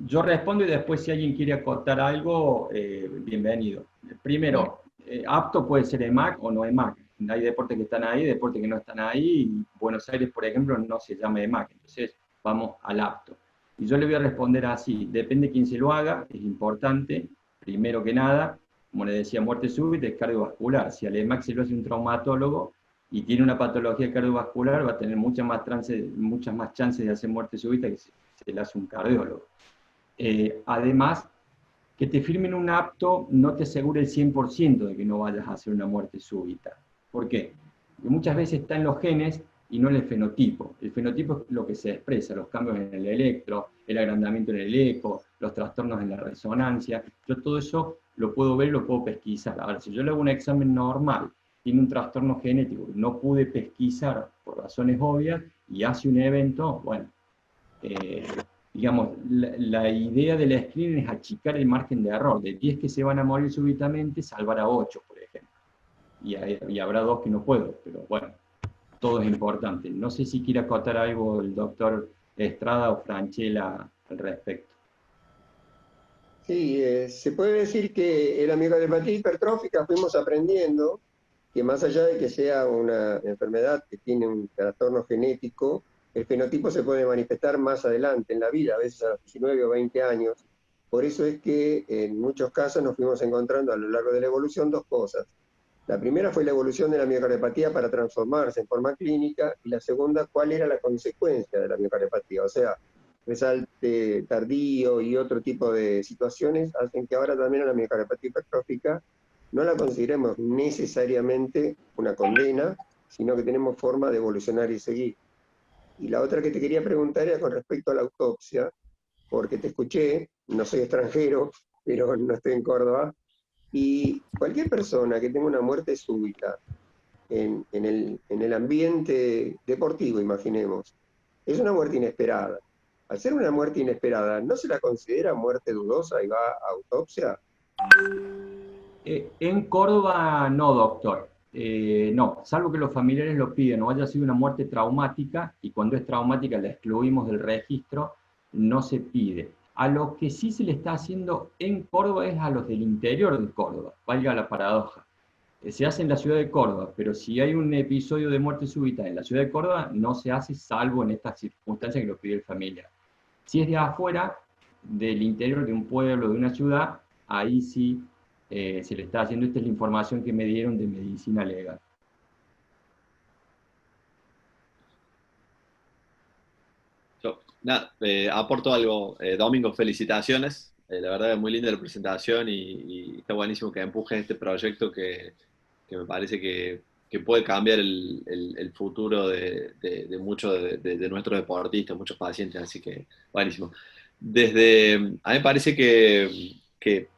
Yo respondo y después si alguien quiere acotar algo, bienvenido. Primero, apto puede ser EMAC o no EMAC. Hay deportes que están ahí, deportes que no están ahí. Y Buenos Aires, por ejemplo, no se llama EMAC. Entonces, vamos al apto. Y yo le voy a responder así. Depende de quién se lo haga, es importante. Primero que nada, como le decía, muerte súbita es cardiovascular. Si al EMAC se lo hace un traumatólogo y tiene una patología cardiovascular, va a tener muchas más chances de hacer muerte súbita que si se le hace un cardiólogo. Además, que te firmen un apto no te asegura el 100% de que no vayas a hacer una muerte súbita. ¿Por qué? Porque muchas veces está en los genes y no en el fenotipo. El fenotipo es lo que se expresa, los cambios en el electro, el agrandamiento en el eco, los trastornos en la resonancia. Yo todo eso lo puedo ver y lo puedo pesquisar. Ahora, si yo le hago un examen normal, tiene un trastorno genético que no pude pesquisar por razones obvias y hace un evento, bueno, digamos, la idea del screening es achicar el margen de error. De 10 que se van a morir súbitamente, salvar a 8, por ejemplo. Y habrá 2 que no puedo, pero bueno, todo es importante. No sé si quiere acotar algo el doctor Estrada o Franchella al respecto. sí, se puede decir que en la miocardiopatía hipertrófica fuimos aprendiendo que más allá de que sea una enfermedad que tiene un trastorno genético, el fenotipo se puede manifestar más adelante en la vida, a veces a los 19 o 20 años. Por eso es que en muchos casos nos fuimos encontrando a lo largo de la evolución dos cosas. La primera fue la evolución de la miocardiopatía para transformarse en forma clínica, y la segunda, cuál era la consecuencia de la miocardiopatía. O sea, resalte tardío y otro tipo de situaciones hacen que ahora también a la miocardiopatía hipertrófica no la consideremos necesariamente una condena, sino que tenemos forma de evolucionar y seguir. Y la otra que te quería preguntar era con respecto a la autopsia, porque te escuché, no soy extranjero, pero no estoy en Córdoba, y cualquier persona que tenga una muerte súbita en el ambiente deportivo, imaginemos, es una muerte inesperada. Al ser una muerte inesperada, ¿no se la considera muerte dudosa y va a autopsia? En Córdoba no, doctor. No, salvo que los familiares lo piden o haya sido una muerte traumática, y cuando es traumática la excluimos del registro, no se pide. A los que sí se le está haciendo en Córdoba es a los del interior de Córdoba, valga la paradoja. Se hace en la ciudad de Córdoba, pero si hay un episodio de muerte súbita en la ciudad de Córdoba, no se hace salvo en estas circunstancias que lo pide el familiar. Si es de afuera, del interior de un pueblo, de una ciudad, ahí sí se le está haciendo. Esta es la información que me dieron de medicina legal. Yo, nada, aporto algo. Domingo, felicitaciones. La verdad es muy linda la presentación y está buenísimo que empujes este proyecto que me parece que puede cambiar el futuro de muchos de nuestros deportistas, muchos pacientes, así que buenísimo. A mí me parece que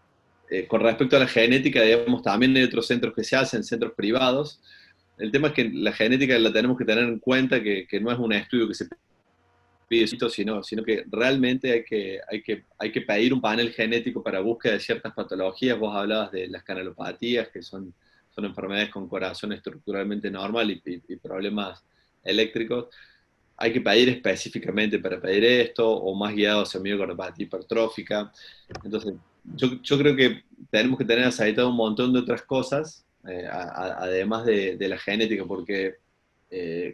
con respecto a la genética, digamos, también hay otros centros que se hacen, centros privados. El tema es que la genética la tenemos que tener en cuenta, que no es un estudio que se pide, sino que realmente hay que pedir un panel genético para búsqueda de ciertas patologías. Vos hablabas de las canalopatías, que son enfermedades con corazón estructuralmente normal y problemas eléctricos. Hay que pedir específicamente para pedir esto, o más guiado hacia miocardiopatía hipertrófica. Entonces, yo creo que tenemos que tener aceitado un montón de otras cosas, además de la genética, porque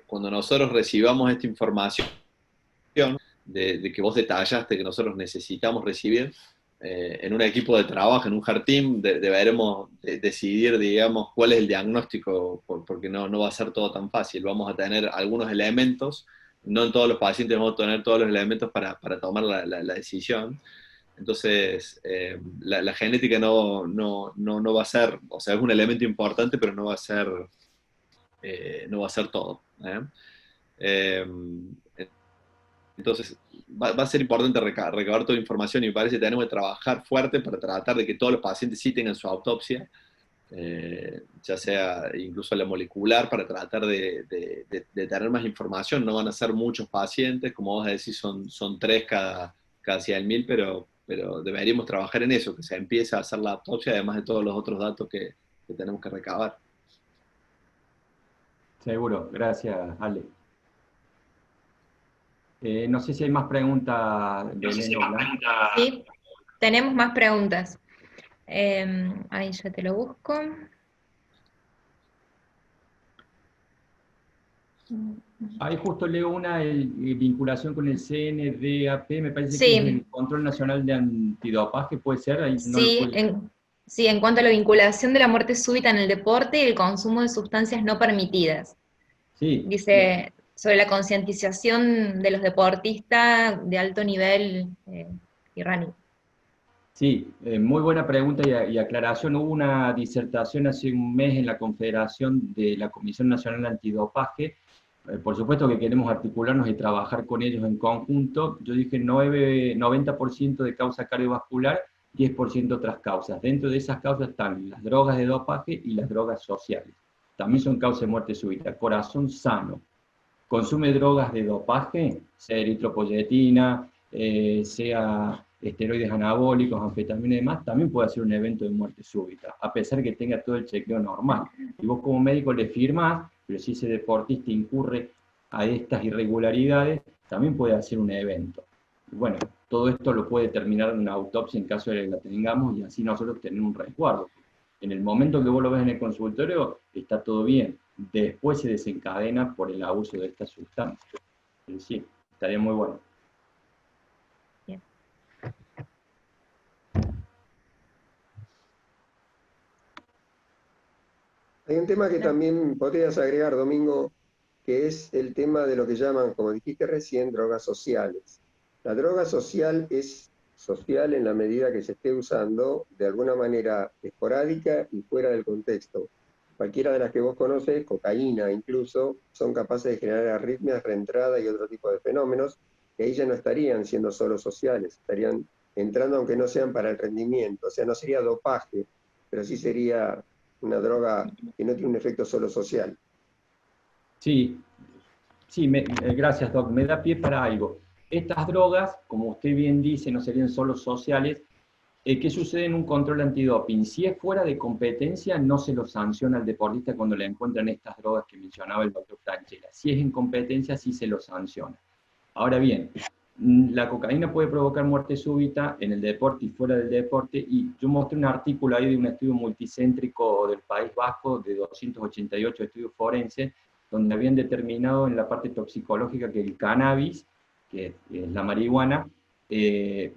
cuando nosotros recibamos esta información, de que vos detallaste que nosotros necesitamos recibir, en un equipo de trabajo, en un hard team, deberemos decidir, digamos, cuál es el diagnóstico, porque no va a ser todo tan fácil. Vamos a tener algunos elementos, no en todos los pacientes vamos a tener todos los elementos para tomar la decisión. Entonces, la genética no va a ser, o sea, es un elemento importante, pero no va a ser todo. Entonces, va a ser importante recabar toda la información y me parece que tenemos que trabajar fuerte para tratar de que todos los pacientes sí tengan su autopsia, ya sea incluso la molecular, para tratar de tener más información. No van a ser muchos pacientes, como vos decís, son 3 cada 100.000, pero deberíamos trabajar en eso, que se empiece a hacer la autopsia, además de todos los otros datos que tenemos que recabar. Seguro, gracias, Ale. No sé si hay más preguntas, Belén o Blanca. Sí, tenemos más preguntas. Ahí ya te lo busco. Ahí justo leo una vinculación con el CNDAP, me parece Sí. que es el Control Nacional de Antidopaje, ¿puede ser? Ahí no Sí, lo puedo... sí, en cuanto a la vinculación de la muerte súbita en el deporte y el consumo de sustancias no permitidas. Sí. Dice sobre la concientización de los deportistas de alto nivel iraní. Sí, muy buena pregunta y aclaración. Hubo una disertación hace un mes en la Confederación de la Comisión Nacional Antidopaje. Por supuesto que queremos articularnos y trabajar con ellos en conjunto. Yo dije 90% de causa cardiovascular, 10% otras causas. Dentro de esas causas están las drogas de dopaje y las drogas sociales. También son causas de muerte súbita. Corazón sano consume drogas de dopaje, sea eritropoyetina, sea esteroides anabólicos, anfetamina y demás, también puede ser un evento de muerte súbita, a pesar de que tenga todo el chequeo normal. Y vos como médico le firmás, pero si ese deportista incurre a estas irregularidades, también puede hacer un evento. Y bueno, todo esto lo puede terminar en una autopsia en caso de que la tengamos y así nosotros tener un resguardo. En el momento que vos lo ves en el consultorio, está todo bien. Después se desencadena por el abuso de esta sustancia. Sí, estaría muy bueno. Bien. Hay un tema que también podrías agregar, Domingo, que es el tema de lo que llaman, como dijiste recién, drogas sociales. La droga social es social en la medida que se esté usando de alguna manera esporádica y fuera del contexto. Cualquiera de las que vos conocés, cocaína incluso, son capaces de generar arritmias, reentrada y otro tipo de fenómenos, que ahí ya no estarían siendo solo sociales, estarían entrando aunque no sean para el rendimiento. O sea, no sería dopaje, pero sí sería una droga que no tiene un efecto solo social. Sí, sí, gracias, Doc. Me da pie para algo. Estas drogas, como usted bien dice, no serían solo sociales. ¿Qué sucede en un control antidoping? Si es fuera de competencia, no se lo sanciona al deportista cuando le encuentran estas drogas que mencionaba el doctor Franchella. Si es en competencia, sí se lo sanciona. Ahora bien, la cocaína puede provocar muerte súbita en el deporte y fuera del deporte, y yo mostré un artículo ahí de un estudio multicéntrico del País Vasco de 288 estudios forenses, donde habían determinado en la parte toxicológica que el cannabis, que es la marihuana,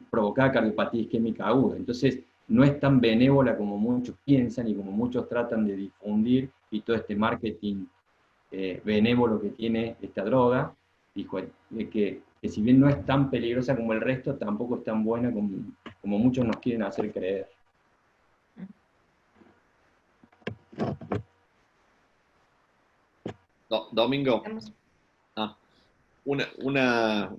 provocaba cardiopatía isquémica aguda. Entonces, no es tan benévola como muchos piensan y como muchos tratan de difundir, y todo este marketing benévolo que tiene esta droga, dijo que si bien no es tan peligrosa como el resto, tampoco es tan buena como muchos nos quieren hacer creer. Domingo, un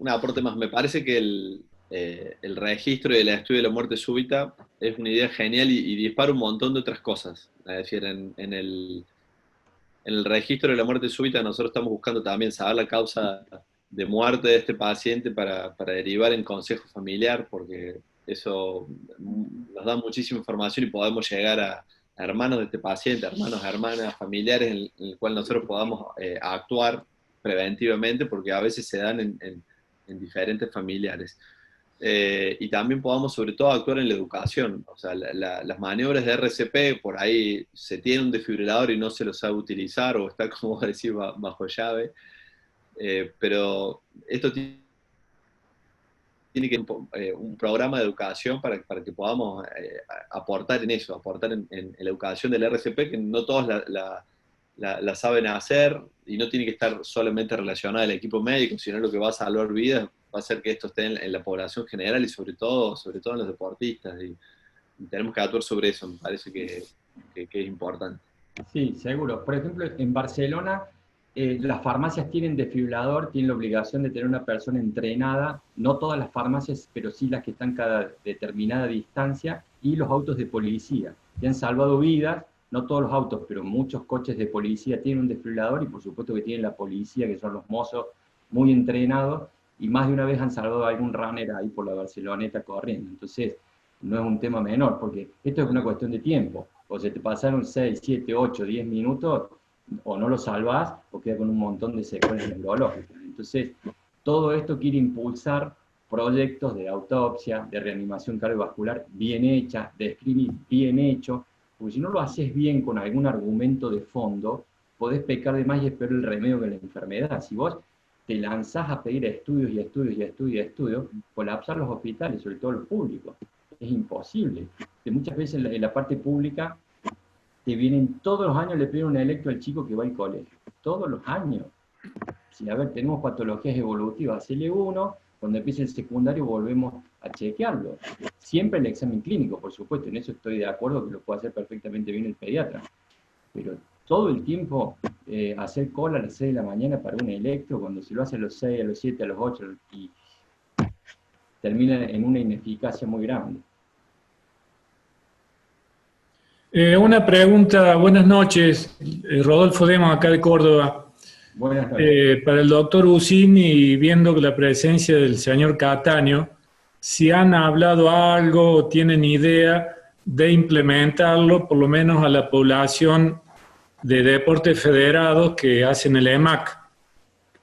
aporte más. Me parece que el registro y el estudio de la muerte súbita es una idea genial y dispara un montón de otras cosas. Es decir, en el registro de la muerte súbita nosotros estamos buscando también saber la causa de muerte de este paciente para derivar en consejo familiar, porque eso nos da muchísima información y podemos llegar a hermanos de este paciente, hermanos, hermanas, familiares, en el cual nosotros podamos actuar preventivamente, porque a veces se dan en diferentes familiares. Y también podamos sobre todo actuar en la educación. O sea, las maniobras de RCP, por ahí se tiene un desfibrilador y no se lo sabe utilizar, o está, como decir, bajo llave, pero esto tiene tiene que un programa de educación para que podamos aportar en eso, aportar en la educación del RCP, que no todos la saben hacer, y no tiene que estar solamente relacionada al equipo médico, sino lo que va a salvar vidas, va a hacer que esto esté en la población general y sobre todo en los deportistas, y tenemos que actuar sobre eso, me parece que es importante. Sí, seguro. Por ejemplo, en Barcelona, las farmacias tienen desfibrilador, tienen la obligación de tener una persona entrenada, no todas las farmacias, pero sí las que están cada determinada distancia, y los autos de policía, que han salvado vidas, no todos los autos, pero muchos coches de policía tienen un desfibrilador, y por supuesto que tienen la policía, que son los mozos muy entrenados, y más de una vez han salvado a algún runner ahí por la Barceloneta corriendo. Entonces, no es un tema menor, porque esto es una cuestión de tiempo. O se te pasaron 6, 7, 8, 10 minutos, o no lo salvás, o queda con un montón de secuelas neurológicas. Entonces, todo esto quiere impulsar proyectos de autopsia, de reanimación cardiovascular bien hecha, de screening bien hecho, porque si no lo haces bien con algún argumento de fondo, podés pecar de más y es peor el remedio que la enfermedad. Si vos te lanzás a pedir estudios y estudios y estudios y estudios, colapsar los hospitales, sobre todo los públicos. Es imposible. Muchas veces en la parte pública te vienen todos los años, le piden un electro al chico que va al colegio. Todos los años. Si, a ver, tenemos patologías evolutivas, hacele uno, cuando empiece el secundario volvemos a chequearlo. Siempre el examen clínico, por supuesto, en eso estoy de acuerdo que lo puede hacer perfectamente bien el pediatra. Pero todo el tiempo hacer cola a las 6 de la mañana para un electro, cuando se lo hace a los 6, a los 7, a los 8, y termina en una ineficacia muy grande. Una pregunta, buenas noches, Rodolfo Demos, acá de Córdoba. Buenas noches. Para el doctor Ucini, y viendo la presencia del señor Cataño, si han hablado algo o tienen idea de implementarlo, por lo menos a la población de deportes federados que hacen el EMAC.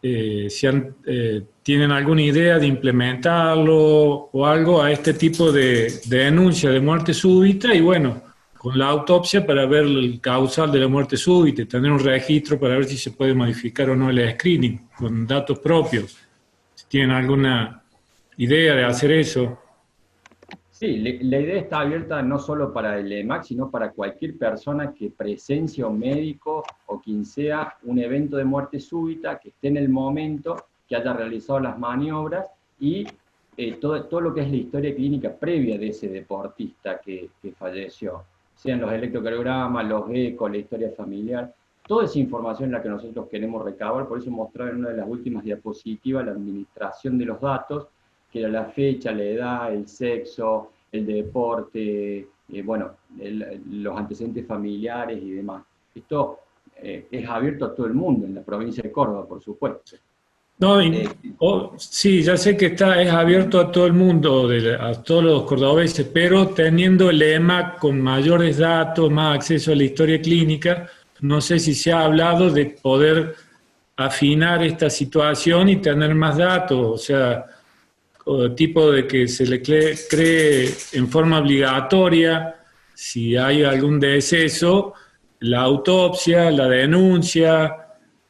Si tienen alguna idea de implementarlo o algo a este tipo de denuncia de muerte súbita, y bueno, con la autopsia para ver el causal de la muerte súbita y tener un registro para ver si se puede modificar o no el screening con datos propios. Si tienen alguna idea de hacer eso. Sí, la idea está abierta no solo para el EMAC, sino para cualquier persona que presencie, o médico o quien sea, un evento de muerte súbita, que esté en el momento, que haya realizado las maniobras y todo lo que es la historia clínica previa de ese deportista que falleció. Sean los electrocardiogramas, los ecos, la historia familiar, toda esa información es la que nosotros queremos recabar, por eso mostrar en una de las últimas diapositivas la administración de los datos, que era la fecha, la edad, el sexo, el deporte, los antecedentes familiares y demás. Esto es abierto a todo el mundo, en la provincia de Córdoba, por supuesto. No, sí, ya sé que es abierto a todo el mundo, a todos los cordobeses, pero teniendo el EMAC con mayores datos, más acceso a la historia clínica, no sé si se ha hablado de poder afinar esta situación y tener más datos, o sea, tipo de que se le cree en forma obligatoria, si hay algún deceso, la autopsia, la denuncia,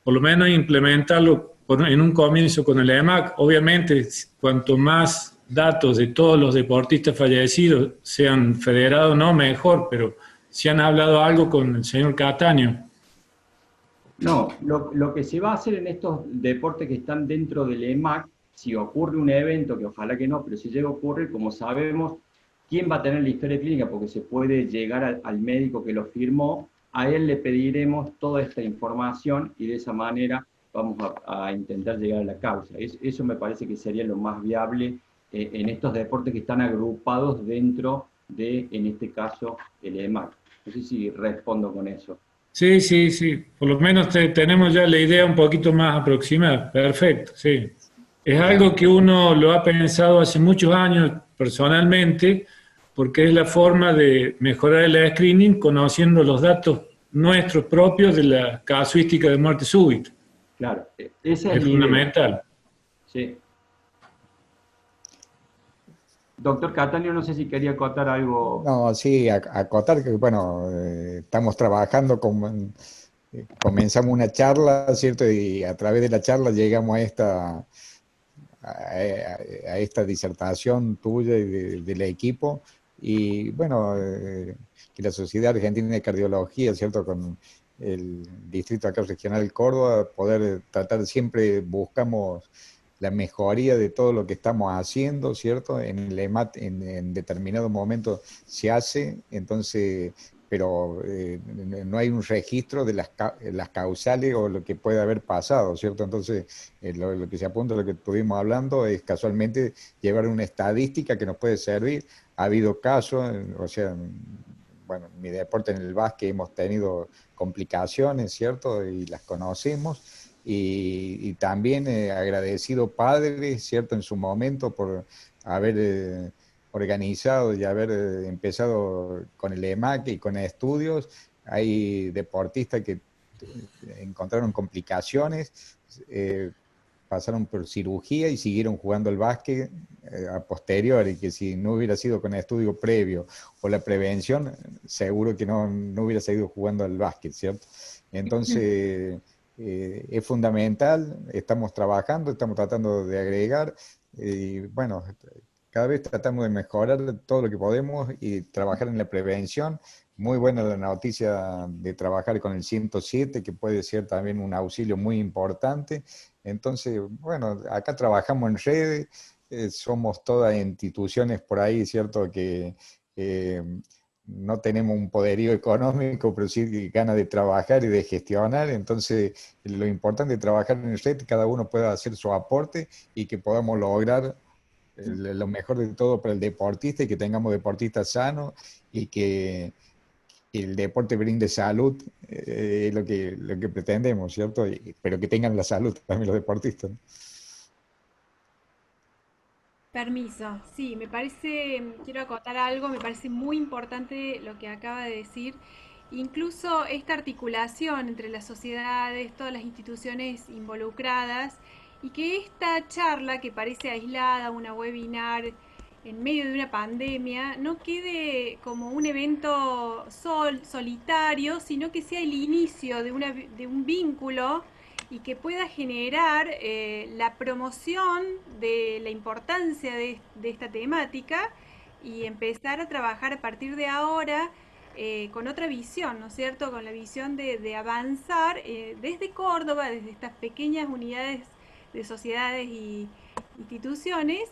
por lo menos implementarlo en un comienzo con el EMAC. Obviamente, cuanto más datos de todos los deportistas fallecidos sean federados, no, mejor, pero si han hablado algo con el señor Cataño. No, lo que se va a hacer en estos deportes que están dentro del EMAC, si ocurre un evento, que ojalá que no, pero si llega a ocurrir, como sabemos, ¿quién va a tener la historia clínica? Porque se puede llegar al médico que lo firmó, a él le pediremos toda esta información y de esa manera vamos a intentar llegar a la causa. Eso me parece que sería lo más viable en estos deportes que están agrupados dentro de, en este caso, el EMAC. No sé si respondo con eso. Sí, sí, sí. Por lo menos tenemos ya la idea un poquito más aproximada. Perfecto, sí. Es algo que uno lo ha pensado hace muchos años personalmente, porque es la forma de mejorar el screening conociendo los datos nuestros propios de la casuística de muerte súbita. Claro, esa es fundamental. Sí. Doctor Cataño, no sé si quería acotar algo. No, sí, acotar que, bueno, estamos trabajando comenzamos una charla, ¿cierto? Y a través de la charla llegamos a a esta disertación tuya y del equipo, y bueno, que la Sociedad Argentina de Cardiología, ¿cierto?, con el Distrito acá Regional Córdoba, poder tratar, siempre buscamos la mejoría de todo lo que estamos haciendo, ¿cierto? En el EMAT en determinado momento se hace, entonces, pero no hay un registro de las causales o lo que puede haber pasado, ¿cierto? Entonces, lo que se apunta, lo que estuvimos hablando, es casualmente llevar una estadística que nos puede servir. Ha habido casos, o sea, bueno, en mi deporte, en el básquet, hemos tenido complicaciones, ¿cierto? Y las conocemos. Y también agradecido padres, ¿cierto?, en su momento por haber organizado y haber empezado con el EMAC y con estudios. Hay deportistas que encontraron complicaciones, pasaron por cirugía y siguieron jugando el básquet a posteriori, que si no hubiera sido con el estudio previo o la prevención, seguro que no hubiera seguido jugando al básquet, ¿cierto? Entonces, es fundamental, estamos trabajando, estamos tratando de agregar, y bueno, cada vez tratamos de mejorar todo lo que podemos y trabajar en la prevención. Muy buena la noticia de trabajar con el 107, que puede ser también un auxilio muy importante. Entonces, bueno, acá trabajamos en redes, somos todas instituciones por ahí, ¿cierto?, que no tenemos un poderío económico, pero sí ganas de trabajar y de gestionar. Entonces, lo importante es trabajar en red, cada uno pueda hacer su aporte y que podamos lograr lo mejor de todo para el deportista, y que tengamos deportistas sanos y que el deporte brinde salud, es lo que pretendemos, ¿cierto? Pero que tengan la salud también los deportistas, ¿no? Permiso, sí, me parece, quiero acotar algo, me parece muy importante lo que acaba de decir. Incluso esta articulación entre las sociedades, todas las instituciones involucradas, y que esta charla, que parece aislada, una webinar en medio de una pandemia, no quede como un evento solitario, sino que sea el inicio de un vínculo y que pueda generar la promoción de la importancia de esta temática, y empezar a trabajar a partir de ahora con otra visión, ¿no es cierto? Con la visión de avanzar desde Córdoba, desde estas pequeñas unidades de sociedades y instituciones,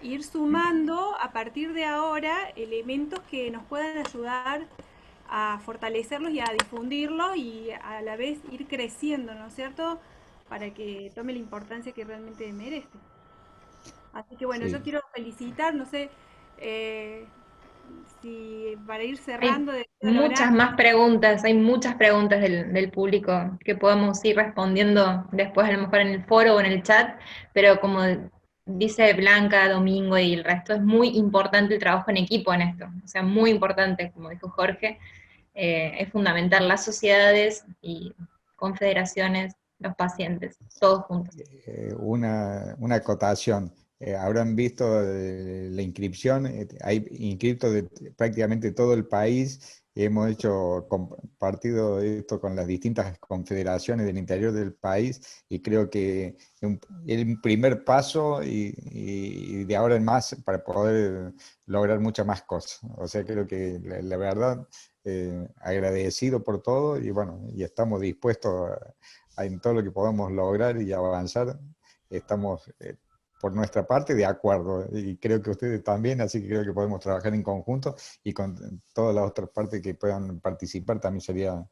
ir sumando a partir de ahora elementos que nos puedan ayudar a fortalecerlos y a difundirlos, y a la vez ir creciendo, ¿no es cierto?, para que tome la importancia que realmente merece. Así que bueno, yo Sí. quiero felicitar, no sé, si para ir Hay cerrando de muchas más preguntas, hay muchas preguntas del público que podemos ir respondiendo después, a lo mejor en el foro o en el chat, pero como dice Blanca, Domingo y el resto, es muy importante el trabajo en equipo en esto, o sea, muy importante, como dijo Jorge, es fundamental las sociedades y confederaciones, los pacientes, todos juntos. Una acotación. Habrán visto la inscripción, hay inscriptos de prácticamente todo el país. Hemos compartido esto con las distintas confederaciones del interior del país, y creo que es un primer paso, y de ahora en más para poder lograr muchas más cosas. O sea, creo que la verdad, agradecido por todo, y bueno, y estamos dispuestos en todo lo que podamos lograr y avanzar. Estamos por nuestra parte de acuerdo, y creo que ustedes también, así que creo que podemos trabajar en conjunto, y con todas las otras partes que puedan participar también sería,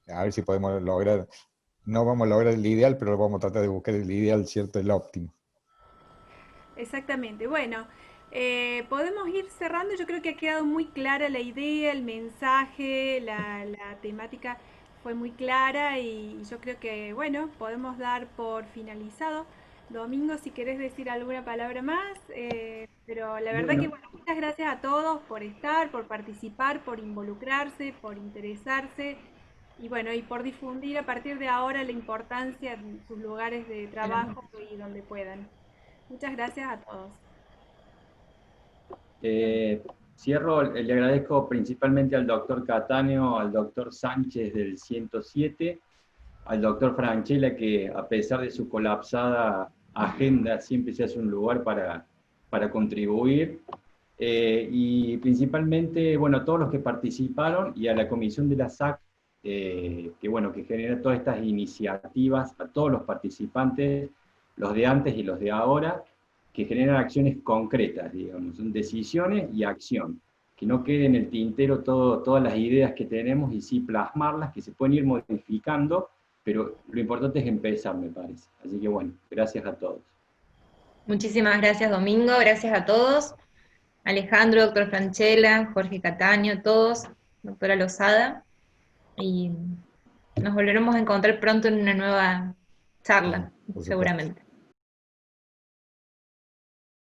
a ver si podemos lograr, no vamos a lograr el ideal, pero vamos a tratar de buscar el ideal, ¿cierto?, el óptimo. Exactamente, bueno, podemos ir cerrando. Yo creo que ha quedado muy clara la idea, el mensaje, la temática fue muy clara, y yo creo que, bueno, podemos dar por finalizado. Domingo, si querés decir alguna palabra más, pero la verdad que, Bueno, bueno, muchas gracias a todos por estar, por participar, por involucrarse, por interesarse, y bueno, y por difundir a partir de ahora la importancia en sus lugares de trabajo y donde puedan. Muchas gracias a todos. cierro, le agradezco principalmente al doctor Cattaneo, al doctor Sánchez del 107, al doctor Franchella, que a pesar de su colapsada agenda siempre se hace un lugar para contribuir. Y principalmente, bueno, a todos los que participaron y a la comisión de la SAC, que bueno, que genera todas estas iniciativas, a todos los participantes, los de antes y los de ahora, que generan acciones concretas, digamos, son decisiones y acción, que no quede en el tintero todas las ideas que tenemos y sí plasmarlas, que se pueden ir modificando, pero lo importante es empezar, me parece. Así que bueno, gracias a todos. Muchísimas gracias, Domingo, gracias a todos. Alejandro, doctor Franchella, Jorge Cataño, todos, doctora Lozada, y nos volveremos a encontrar pronto en una nueva charla, seguramente.